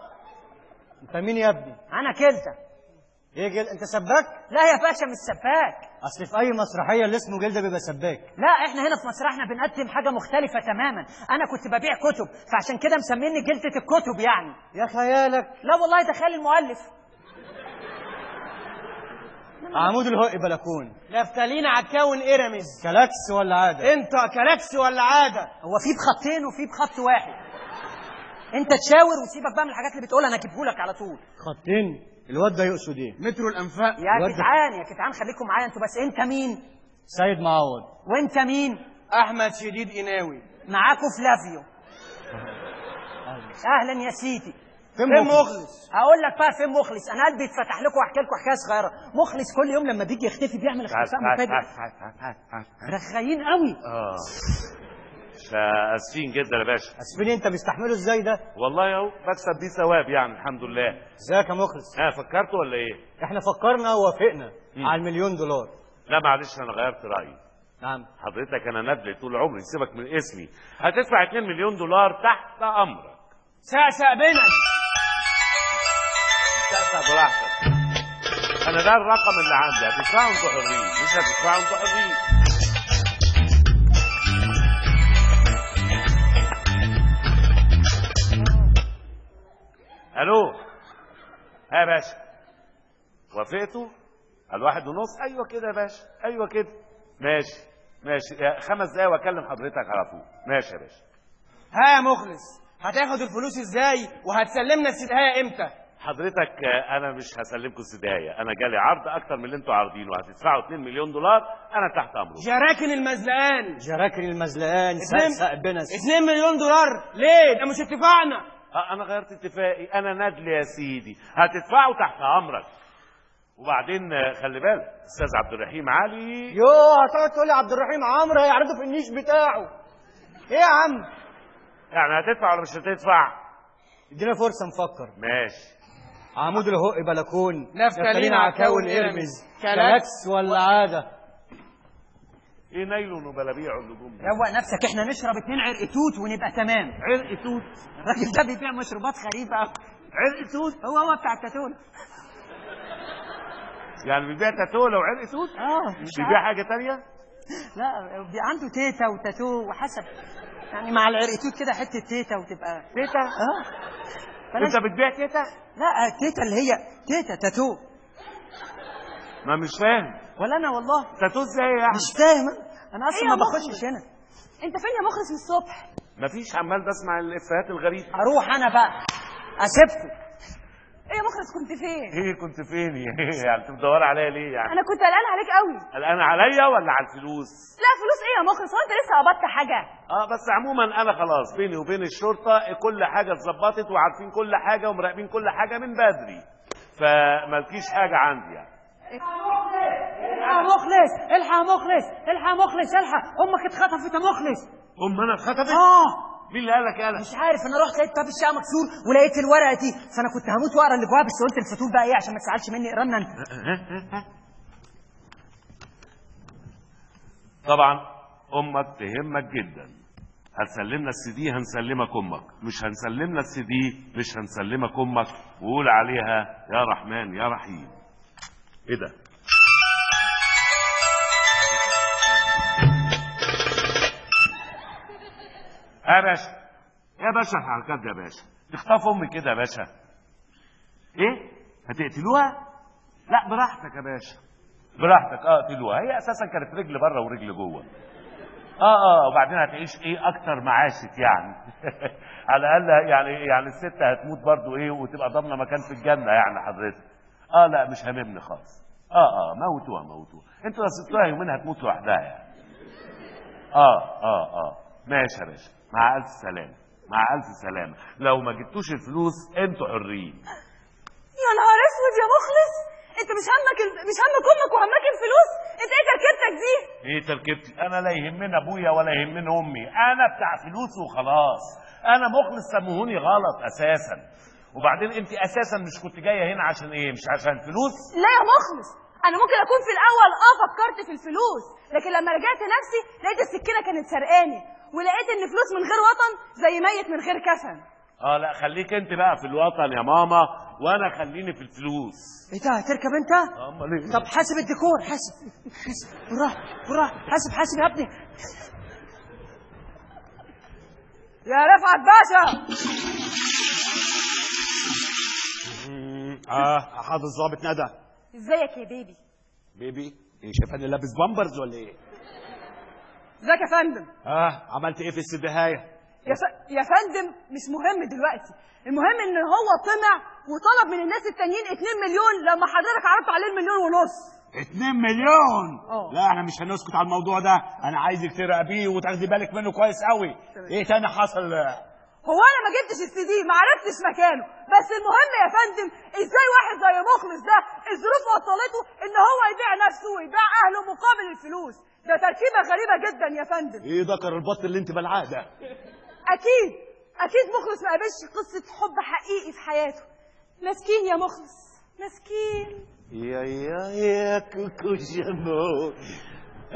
انت مين يا ابني؟ انا كلده. ايه انت سباك؟ لا يا باشا مش سباك. اصل في اي مسرحيه اللي اسمه جلده بيبقى سباك. لا احنا هنا في مسرحنا بنقدم حاجه مختلفه تماما. انا كنت ببيع كتب، فعشان كده مسميني جلده الكتب يعني. يا خيالك. لا والله، ده خيال المؤلف. عمود الهق بلكون. نفتالين عكاون إرمز. كلاكس ولا عادة؟ انت كلاكس ولا عادة؟ هو في بخطين وفي بخط واحد. انت تشاور وسيبك بقى من الحاجات اللي بتقولها، انا اجيبهولك على طول. خطين؟ الواد ده يقصد ايه؟ مترو الانفاق. يا جدعان يا جدعان خليكم معايا انتوا بس. انت مين؟ سيد معوض. وانت مين؟ احمد شديد قناوي. معاكوا فلافيو. اهلا يا سيدي. فين مخلص؟ هقول لك بقى فين مخلص. انا قلبي اتفتح لكم واحكي لكم حكايه صغيره. مخلص كل يوم لما بيجي يختفي بيعمل اختفاء مفاجئ. رخاين قوي. اسفين جدا يا باشا. اسفين انت مستحمله ازاي ده؟ والله اهو بكسب بيه ثواب يعني الحمد لله. ازيك يا مخلص؟ فكرت ولا ايه؟ احنا فكرنا ووافقنا على $1,000,000. لا معلش انا غيرت رايي. نعم. حضرتك انا ندل طول عمري، سيبك من اسمي. هتدفع $2 مليون تحت امرك. سقسق بينا. سقسق براحتك. انا ده الرقم اللي عندي، هتدفعوا انتوا حرين، مش هتدفعوا انتوا حرين. الو. ها يا باشا، وافقتوا على 1.5؟ ايوه كده يا باشا، ايوه كده. ماشي 5 دقايق واكلم حضرتك على طول. ماشي يا باشا. ها يا مخلص، هتاخد الفلوس ازاي وهتسلمنا السدايه امتى؟ حضرتك انا مش هسلمكم السدايه، انا جالي عرض اكتر من اللي انتوا عارضينه، هتدفعوا $2 مليون، انا تحت امركم. جراكن المزلقان. جراكن المزلقان. سقسق بنس. $2 مليون ليه؟ ده مش اتفقنا. انا غيرت اتفاقي، انا ندل يا سيدي، هتدفعوا تحت امرك. وبعدين خلي بالك استاذ عبد الرحيم علي. هتقعد تقول لي عبد الرحيم عمرو هيعرضه في النيش بتاعه. ايه يا عم؟ يعني هتدفع ولا مش هتدفع؟ ادينا فرصه نفكر. ماشي. عمود الهق بلكون. نفتالين عكاون إرمز. كلاكس ولا عاده؟ ايه نايلون وبلابيع والنجوم دي؟ روق نفسك، احنا نشرب 2 عرق توت ونبقى تمام. عرق توت؟ الراجل ده بيبيع مشروبات غريبه قوي. عرق توت؟ هو بتاع التاتون. يعني بيبيع تاتو لو عرق توت؟ مش بيبيع حاجه تانية؟ لا عنده تيتا وتاتو وحسب يعني مع العرق توت كده حته تيتا وتبقى تيتا؟ انت بتبيع تيتا؟ لا تيتا اللي هي تيتا تاتو. ما مش فاهم. ولا انا والله. تاتو ازاي يعني؟ مش فاهم انا اصلا إيه ما يا باخدش هنا. انت فين يا مخلص من الصبح؟ مفيش، عمال بسمع الافيهات الغريبه. اروح انا بقى اسيبكم. ايه يا مخلص كنت فين؟ ايه كنت فين؟ يعني انت بتدور عليا ليه يعني؟ انا كنت قلقان عليك قوي. قلقان عليا ولا على الفلوس؟ لا فلوس ايه يا مخلص؟ هو انت لسه قبضت حاجه؟ بس عموما انا خلاص بيني وبين الشرطه كل حاجه اتظبطت وعارفين كل حاجه ومراقبين كل حاجه من بدري، فمالكيش حاجه عندي يعني. الحق مخلص، الحق مخلص، الحق مخلص، الحق امك اتخطفت يا مخلص. انا اتخطفت؟ مين اللي قال لك يالا؟ مش عارف، انا رحت لقيت باب الشقه مكسور ولقيت الورقه دي، فانا كنت هموت واقرا اللي جواها، بس قلت الفتول بقى ايه عشان ما تزعلش مني، اقرا لنا انت. طبعا امك تهمك جدا. هتسلمنا السي دي هنسلمك امك، مش هنسلمنا السي دي مش هنسلمك امك، وقول عليها يا رحمن يا رحيم. ايه ده؟ يا باشا يا باشا الحركات يا باشا، تخطف امي كده يا باشا. ايه؟ هتقتلوها؟ لا براحتك يا باشا، براحتك اقتلوها، هي اساسا كانت رجل بره ورجل جوه. وبعدين هتعيش ايه اكتر معاشت يعني. على الاقل يعني الست هتموت برضو ايه وتبقى ضامنه مكان في الجنه يعني حضرتك. لا مش هاممني خالص. موتوها انتوا لو سبتوها يومين هتموت لوحدها يعني. ماشي يا باشا، مع الف سلامه، مع الف سلامه. لو ما جبتوش الفلوس انتوا حرين. يا نهار اسود يا مخلص، انت مش همك امك وهمك الفلوس؟ انت ايه تركيبتك دي؟ ايه تركيبتي؟ انا لا يهمني ابويا ولا يهمني امي، انا بتاع فلوس وخلاص. انا مخلص، سموهوني غلط اساسا. وبعدين انت اساسا مش كنت جايه هنا عشان ايه؟ مش عشان فلوس؟ لا يا مخلص، انا ممكن اكون في الاول فكرت في الفلوس، لكن لما رجعت نفسي لقيت السكينه كانت سرقاني، ولقيت ان فلوس من غير وطن زي ميت من غير كفن. لا خليك انت بقى في الوطن يا ماما، وانا خليني في الفلوس. ايه ده هتركب انت؟ امال ايه؟ طب حاسب الديكور، حاسب بالراحه، حاسب يا ابني. يا رفعت باشا. حاضر الظابط ندى. ازيك يا بيبي؟ بيبي ايه شايفاني لابس بامبرز ولا ايه؟ ازيك يا فندم؟ عملت ايه في السدهايه؟ يا فندم مش مهم دلوقتي، المهم ان هو طمع وطلب من الناس التانيين 2 مليون لما حضرتك عرضت عليه 1.5 مليون. 2 مليون؟ لا احنا مش هنسكت على الموضوع ده، انا عايزك تراقبيه وتاخدي بالك منه كويس قوي. ايه تاني حصل؟ هو انا ما جبتش السي دي، ما عرفتش مكانه، بس المهم يا فندم ازاي واحد زي مخلص ده الظروف وصلته ان هو يبيع نفسه ويبيع اهله مقابل الفلوس؟ ده تركيبه غريبه جدا يا فندم. ايه ذكر البط اللي انت بلعاه ده؟ اكيد مخلص ما قابلش قصه حب حقيقي في حياته. مسكين يا مخلص، مسكين. يا كوكو شمو،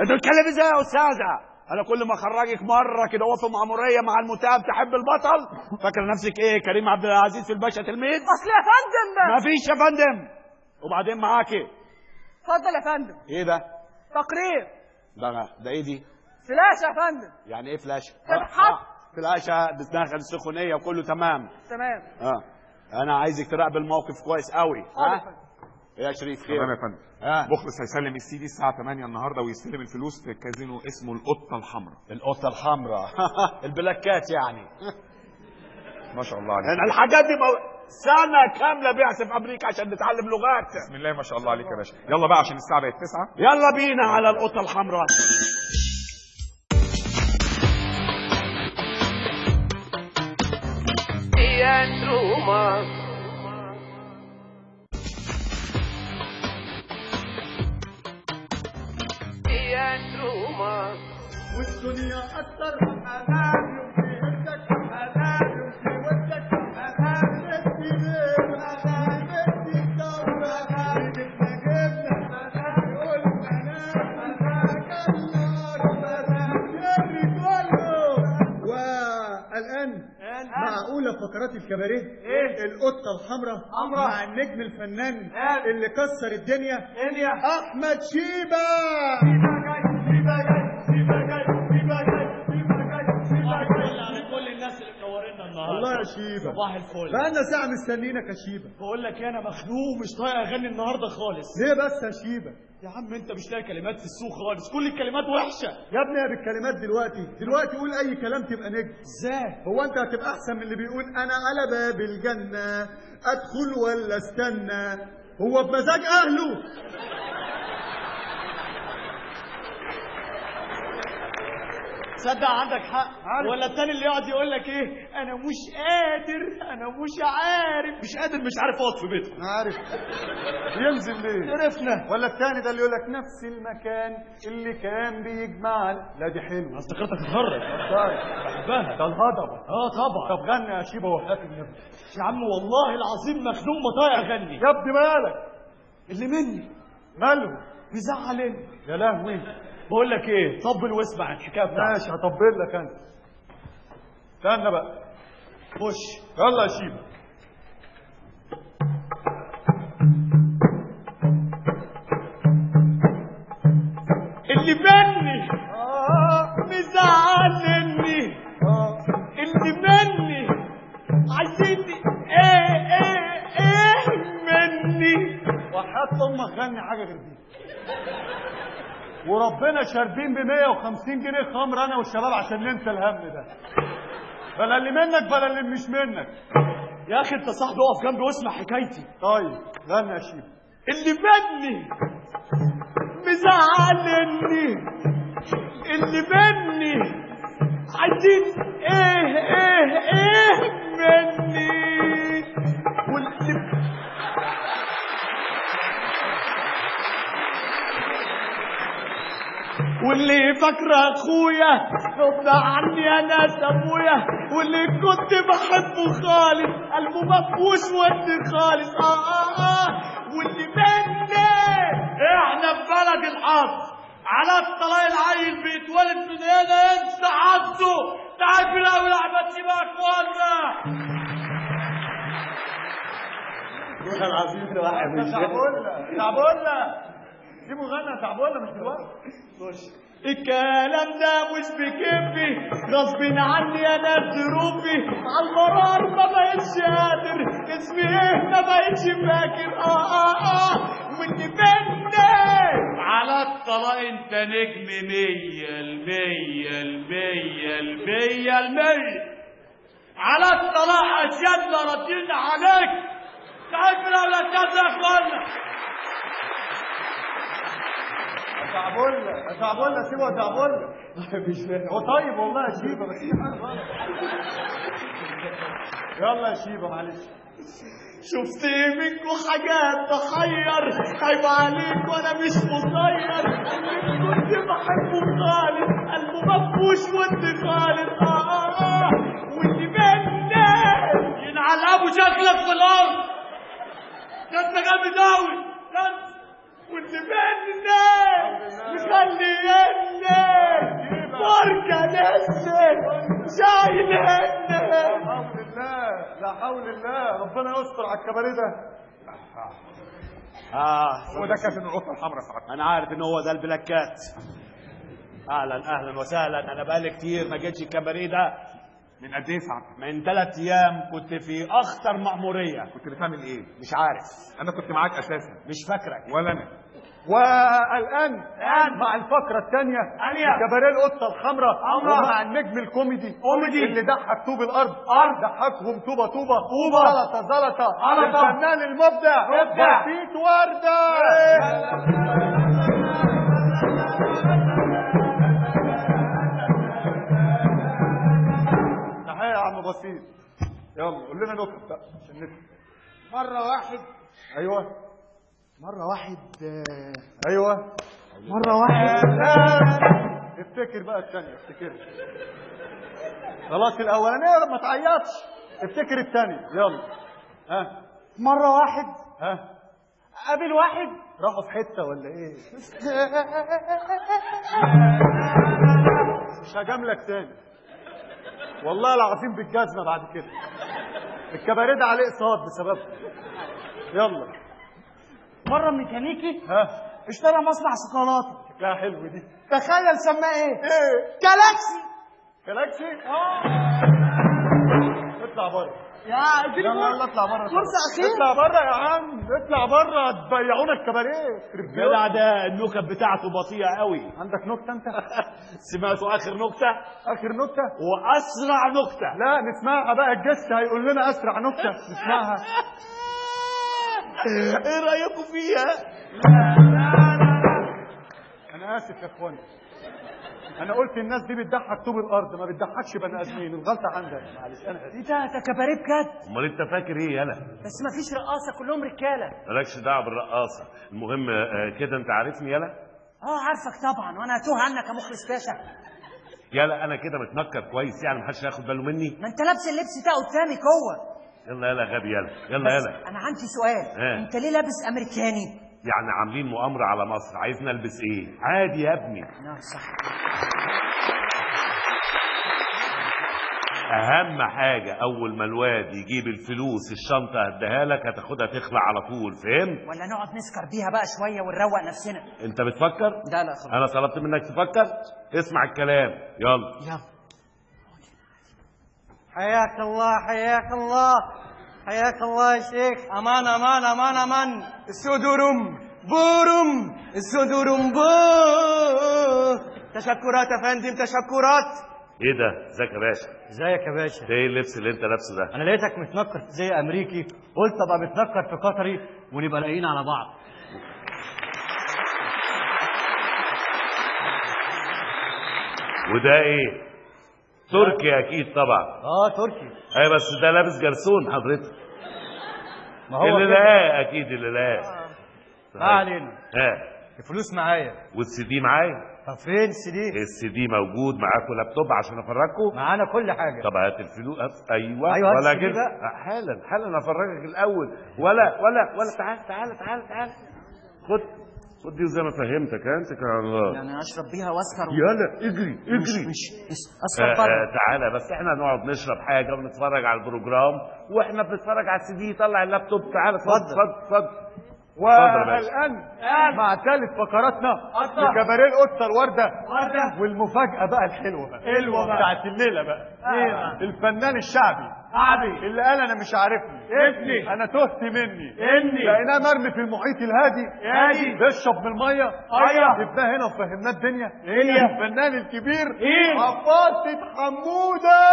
انت بتتكلم ازاي يا استاذه؟ انا كل ما اخرجك مره كده وقف مأموريه مع المتهم تحب البطل، فاكره نفسك ايه كريم عبد العزيز في الباشا تلميذ؟ اصل يا فندم مفيش يا فندم. وبعدين معاكي. اتفضل يا فندم. ايه ده؟ تقرير. ده ايه دي؟ فلاشه يا فندم. يعني ايه فلاشه؟ تتحط. فلاشه بتدخل السخونيه وكله تمام. تمام. انا عايزك تراقب الموقف كويس قوي. يا شريف خير. تمام يا فندم. مخلص هيسلم السي دي الساعه 8 النهارده ويستلم الفلوس في كازينو اسمه القطه الحمراء. القطه الحمراء البلاكات يعني. ما شاء الله عليك. انا الحاجات دي سنه كامله بعث في امريكا عشان نتعلم لغات. بسم الله ما شاء الله عليك يا باشا. يلا بقى عشان الساعه بقت 9. يلا بينا على القطه الحمراء. والدنيا أكتر أمان يمكن هدك أمان يمكن ودك أمان بدي بيت أمان بدي دور أمان جبنا أمان قول أمان أمان النار أمان جري كله. والآن معقولة فقرات الكباريه القطة الحمراء مع النجم الفنان اللي كسر الدنيا أحمد شيبة. والله يا شيبة صباح الفل. بقالنا ساعة مستنيينك يا شيبة. بقول لك انا مخنوق مش طايق اغني النهارده خالص. ليه بس يا شيبة؟ يا عم انت مش لاقي كلمات في السوق خالص، كل الكلمات وحشه. يا ابني يا بالكلمات دلوقتي قول اي كلام تبقى نجم. ازاي؟ هو انت هتبقى احسن من اللي بيقول انا على باب الجنة ادخل ولا استنى؟ هو بمزاج اهله. تصدق عندك حق. ولا التاني اللي يقعد يقول لك ايه انا مش قادر انا مش عارف مش قادر مش عارف اقعد في بيته. عارف ينزل ليه؟ عرفنا. ولا التاني ده اللي يقول لك نفس المكان اللي كان بيجمعنا. لا دي حلوه. افتكرتك تتهرج. بحبها. ده الهضبه. طبعا. طب غني يا شيبه وحياة النبي. يا عم والله العظيم مخنوق ما طايق اغني. يا ابني مالك؟ اللي مني ماله؟ مزعلني. يا لهوي. بقول لك ايه طبل واسمع الحكايه بتاعتي. ماشي هطبل لك انا. استنى بقى. خش. يلا يا شيبه. اللي مني مزعلني اللي مني عايزيني ايه مني. وحياة امك غني حاجه غير دي. وربنا شاربين ب 150 جنيه خمر انا والشباب عشان ننسى الهم ده. بلا اللي منك بلا اللي مش منك. يا اخي انت صاحبي اقف جنبي واسمع حكايتي. طيب غني يا شيخ. اللي مني مزعلني اللي مني عايزين ايه مني. واللي فاكره اخويا غصب عني انا ابويا واللي كنت بحبه خالص قلبه مفهوش ود خالص. واللي مني احنا في بلد الحظ على الطلاق العيل بيتولد من هنا ينسى حظه. تعال في الاول احمد شيبه اخوانا. والله العظيم ده واحد مش تعبولة دي مغنى تعبولة مش دلوقتي. الكلام ده مش بكيفي غصب عني انا ظروفي على المرار ما بقتش قادر اسمي ايه ما بقتش فاكر. واللي مني على الطلاق انت نجم 100%. على الطلاق أسيادنا ردينا عليك. تعبنا ولا تبدأ يا اخوانا. أتعبولنا سيبه أتعبولنا. مش فاهم. هو طيب والله يا شيبة بس في حاجة غلط. يلا يا شيبة معلش. شفت منكوا حاجات تحير، عيب عليك وانا مش مصير. كنت بحبه خالص، قلبه مفهوش وانت خالص. وانت بينا ينعل ابو شكلك في الارض. ده انت جامد اوي. وانت بينا مخلينا فرقة لسه شايلنا. لا حول الله ربنا يستر على الكباريه ده. هو ده كابتن القطه الحمراء صاحبي. انا عارف ان هو ده البلاكات. اهلا وسهلا. انا بقالي كتير ما جيتش الكباريه ده. من قد ايه ساعه؟ من 3 ايام كنت في اخطر مأمورية. كنت بتعمل ايه؟ مش عارف. انا كنت معاك اساسا. مش فاكرك. ولا انا. والآن مع الفقرة الثانية كباريه القطة الحمراء مع النجم الكوميدي اللي ضحك طوب الأرض ضحكهم طوبة زلطة الفنان المبدع بسيط وردة. تحية يا عم بسيط. يلا قول لنا نكتة بقى عشان نسمع. مرة واحد. أيوه. مرة واحد. افتكر بقى الثانية. افتكر خلاص الأولانية ما تعيطش. افتكر الثانية يلا. مرة واحد. قابل واحد راحوا في حتة ولا ايه؟ مش هجاملك تاني والله العظيم بالجزمة بعد كده. الكباريه ده عليه اقساط بسببه. يلا. مرة ميكانيكي اشترى مصنع شوكولاتة. شكلها حلو دي. تخيل سماه ايه؟ كلاكسي. اطلع بره. يا يلا اطلع بره. فرصة أخيرة. اطلع بره يا عم. اطلع بره تضيعونا الكباريه. الجدع ده النكت بتاعته بطيئة قوي. عندك نكتة انت؟ سمعتوا آخر نكتة؟ آخر نكتة؟ وأسرع نكتة. لا نسمعها بقى. الجست هيقول لنا أسرع نكتة. نسمعها. ايه رأيكم فيها؟ أنا آسف يا إخواني. أنا قلت الناس دي بتضحك طوب الأرض ما بتضحكش بني آدمين. الغلطة عندك معلش. أنا آسف. ده كباريه بجد. امال انت فاكر ايه يالا؟ بس ما فيش رقاصه كلهم رجاله. مالكش دعوه بالرقاصه. المهم كده انت عارفني يالا؟ عارفك طبعا وانا هتوه عنك يا مخلص باشا. يالا انا كده متنكر كويس يعني محدش هياخد باله مني. ما انت لابس اللبس ده قدامي جوه. يلا غبي يلا. انا عندي سؤال. انت ليه لابس امريكاني؟ يعني عاملين مؤامره على مصر. عايزني البس ايه؟ عادي يا ابني. صح. اهم حاجه اول ما الواد يجيب الفلوس الشنطه هديها لك هتاخدها تخلع على طول. فهمت؟ ولا نقعد نسكر بيها بقى شويه ونروق نفسنا. انت بتفكر؟ لا خلاص. انا طلبت منك تفكر. اسمع الكلام. يلا. حياك الله يا شيخ. امان السدورم بو. تشكرات يا فندم تشكرات. ايه ده؟ ازيك يا باشا؟ ازيك يا باشا؟ ايه اللبس اللي انت لابسه ده؟ انا لقيتك متنكر زي امريكي قلت ابقى متنكر في قطري ونبقى لاقيين على بعض. وده ايه؟ تركي اكيد طبعا. تركي. ايوه بس ده لابس جرسون حضرتك. ما هو اللي لقاه اكيد اللي لقاه. ما علينا. الفلوس معايا. والسي دي معايا. طب فين السي دي؟ السي دي موجود معاكم لابتوب عشان افرجكم؟ معانا كل حاجه. طب هات الفلوس. ايوه ولا كده. حالا افرجك الاول. ولا تعال خد دي وزي ما فهمتك. انت على الله. يعني اشرب بيها واسكر. يلا اجري. مش اسكر بره. تعالى بس احنا نقعد نشرب حاجه ونتفرج على البروجرام واحنا بنتفرج على السي دي. طلع اللابتوب. تعالى اتفضل. والآن مع ثالث فقراتنا لكباريه القطة الوردة والمفاجأة بقى الحلوة بقى بتاعت الليلة بقى. الفنان الشعبي عبي اللي قال انا مش عارفني ابني انا تهت مني اني لقيناه مرمي في المحيط الهادي هادي بيشرب من الميه ايوه جبناه هنا وفهمناه الدنيا هي الفنان الكبير مين؟ عباسة حموده.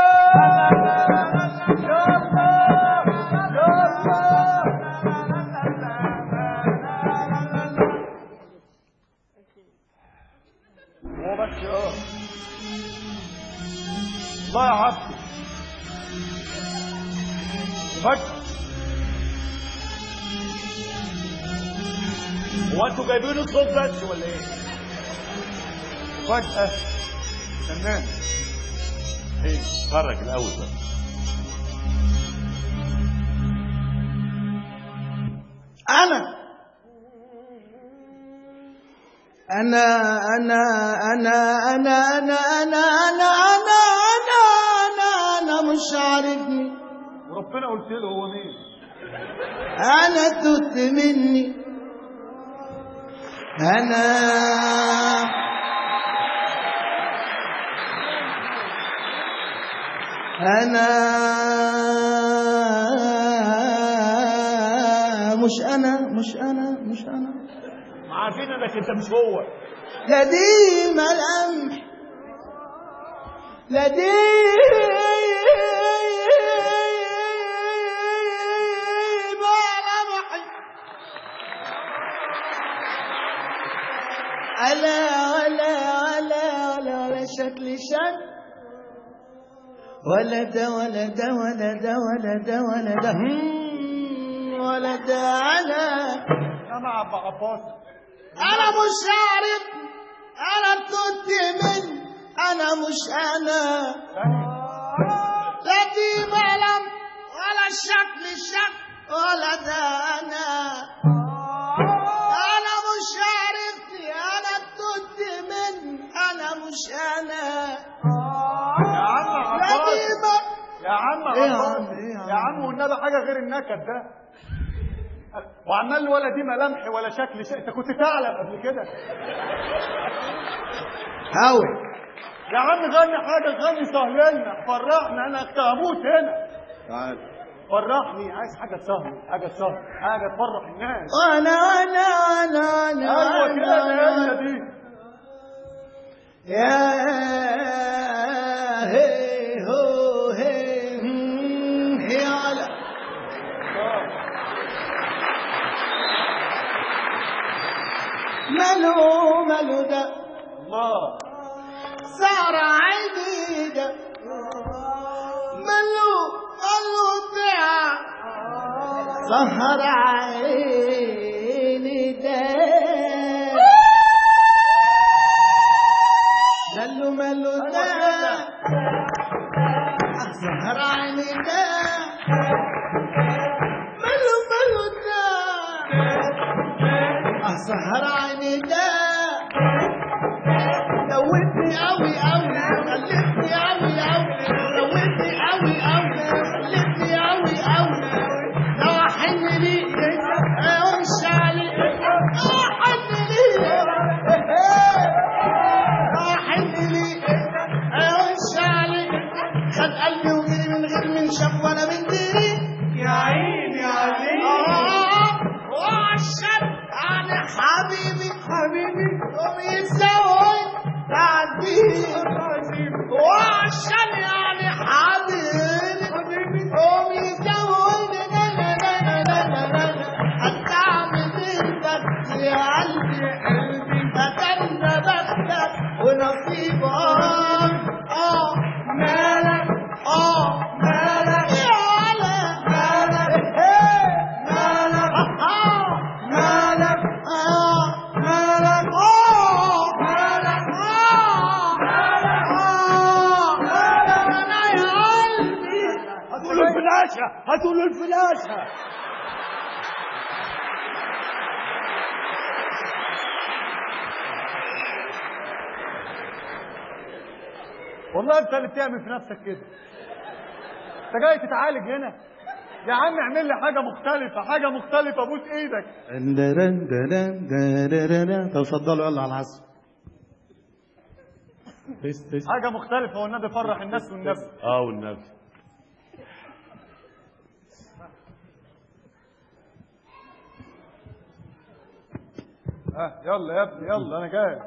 هو بس الله يا عبد فجأة هو انتوا جايبين الصوت بس ولا ايه؟ فجأة فنان ايه اتفرج الاول بقى. أنا مش عارفني وربنا قلت له هو مين؟ أنا تهت مني أنا مش أنا عارفين انك انت مش هو. لا دي ملامح لا دي ملامحي ولا شكل ولا ده انا عبد عباس أنا مش عارف أنا تهت مني أنا مش أنا لا دي ملم ولا شكل ولا ده أنا مش عارفني أنا تهت مني أنا مش أنا يا عم عباس يا عم عباس يا عم والنبي حاجه غير النكد ده وعمال ولا دي ملامحي ولا شكل انت كنت تعلم قبل كده أوي يا عم غني حاجه غني سهلنا فرحنا انا هموت هنا تعال فرحني عايز حاجه سهله حاجه تفرح الناس أنا ايوه كده دي يا هي هو هي على ماله ده الله سهر عيني ده ماله ده سهر عيني ده ماله ده سهر عيني ده ماله ده سهر عيني ده دوتني قوي خلتني قوي خلتني قوي لو احن لي وش عليك احن لي وش عليك خد قلبي وجري من غير من شاف ولا من دري يا عيني عليك وعشان انا حبيبي قوم يتزوج بعدين وعشان يعني حبيبي قوم يتزوج هتعمل انت يا قلبي هتنسى بختك ونصيبك مالك يا على مالك هاتوا له الفلاشة والله انت اللي بتعمل في نفسك كده انت جاي تتعالج هنا يا عم اعمل لي حاجه مختلفه ابوس ايدك طب اتفضلوا يلا على العصر حاجه مختلفه والنبي فرح الناس والنبي والنبي يلا يا ابني يلا انا جاي.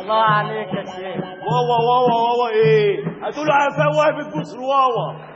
الله عليك يا شيخ. واوا ايه؟ هتقولوا على فواهب بتبوس الواوا.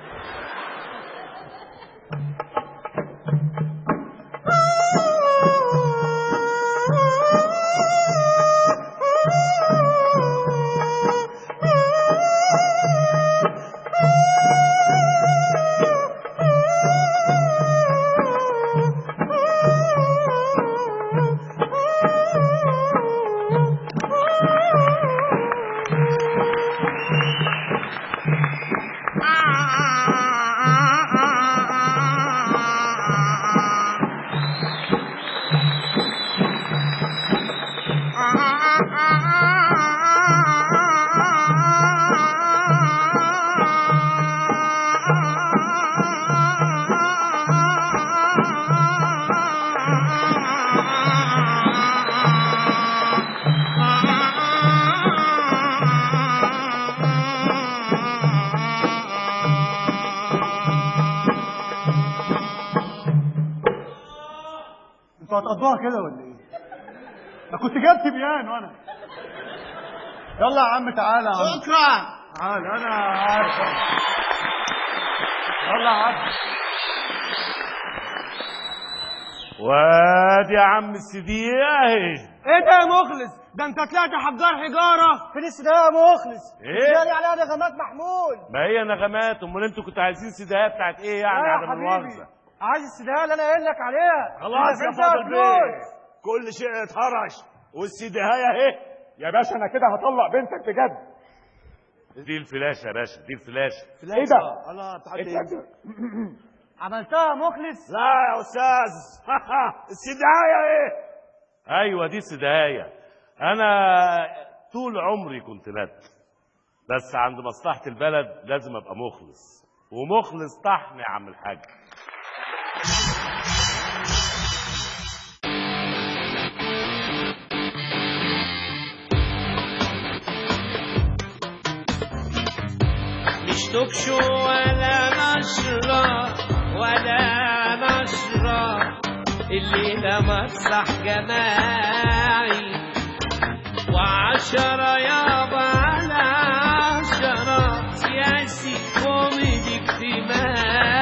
انتوا هتقضوها كده ولا ايه؟ انا كنت جبت بيانو انا. يلا يا عم تعالى يا عم. شكرا. تعالى انا عارف. يلا يا عم. وادي يا عم السيدي اهي. ايه ده يا مخلص؟ ده انت طلعت حجار حجاره. فين السيديهايه يا مخلص؟ ايه؟ جاري عليها نغمات محمول. ما هي نغمات، امال انتوا كنتوا عايزين سيديهايه بتاعت ايه يعني؟ لا يا عدم حبيبي، المؤاخذه. عايز السيديهايه اللي انا قايل لك عليها. خلاص يا فاضل بيه، كل شيء اتهرش والسيديهايه اهي. يا باشا انا كده هطلق بنتك بجد. دي الفلاشه يا باشا، دي الفلاشه. ايه ده؟ الله عملتها يا مخلص؟ لا يا استاذ السيديهايه ايه؟ ايوه دي السيديهايه. انا طول عمري كنت ند، بس عند مصلحه البلد لازم ابقى مخلص، ومخلص طحن يا عم الحاج. مش توكشو ولا نشرة ولا نشرة، الليلة مسرح جماعي وعشرة يابا على عشرة، سياسي كوميدي اجتماعي.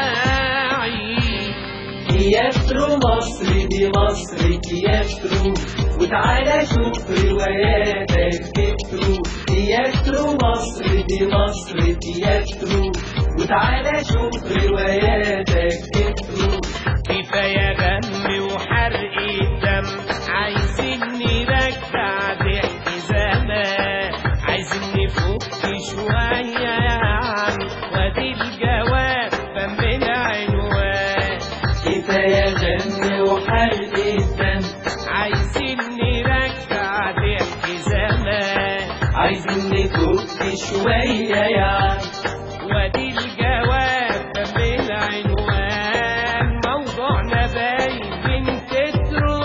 تياترو مصر دي مصر تياترو، وتعالى شوف رواياتك تترو. تياترو مصر دي مصر تياترو، وتعالى شوف رواياتك تترو. كفاية دم وحرق الدم، عايزين نرجع ضحك زمان، عايزين نفك شوية يعني، وادي الجواب فم العنوان. كفاية دم وحرق الدم، عايزين نرجع ضحك زمان، عايزين نفك شوية يعني، وادي الجواب فم العنوان. موضوعنا باين من تترو،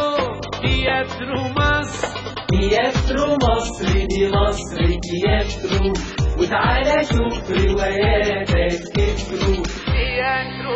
تياترو مصر. تياترو مصر دي مصر تياترو، وتعالى شوف رواياتك تترو. تياترو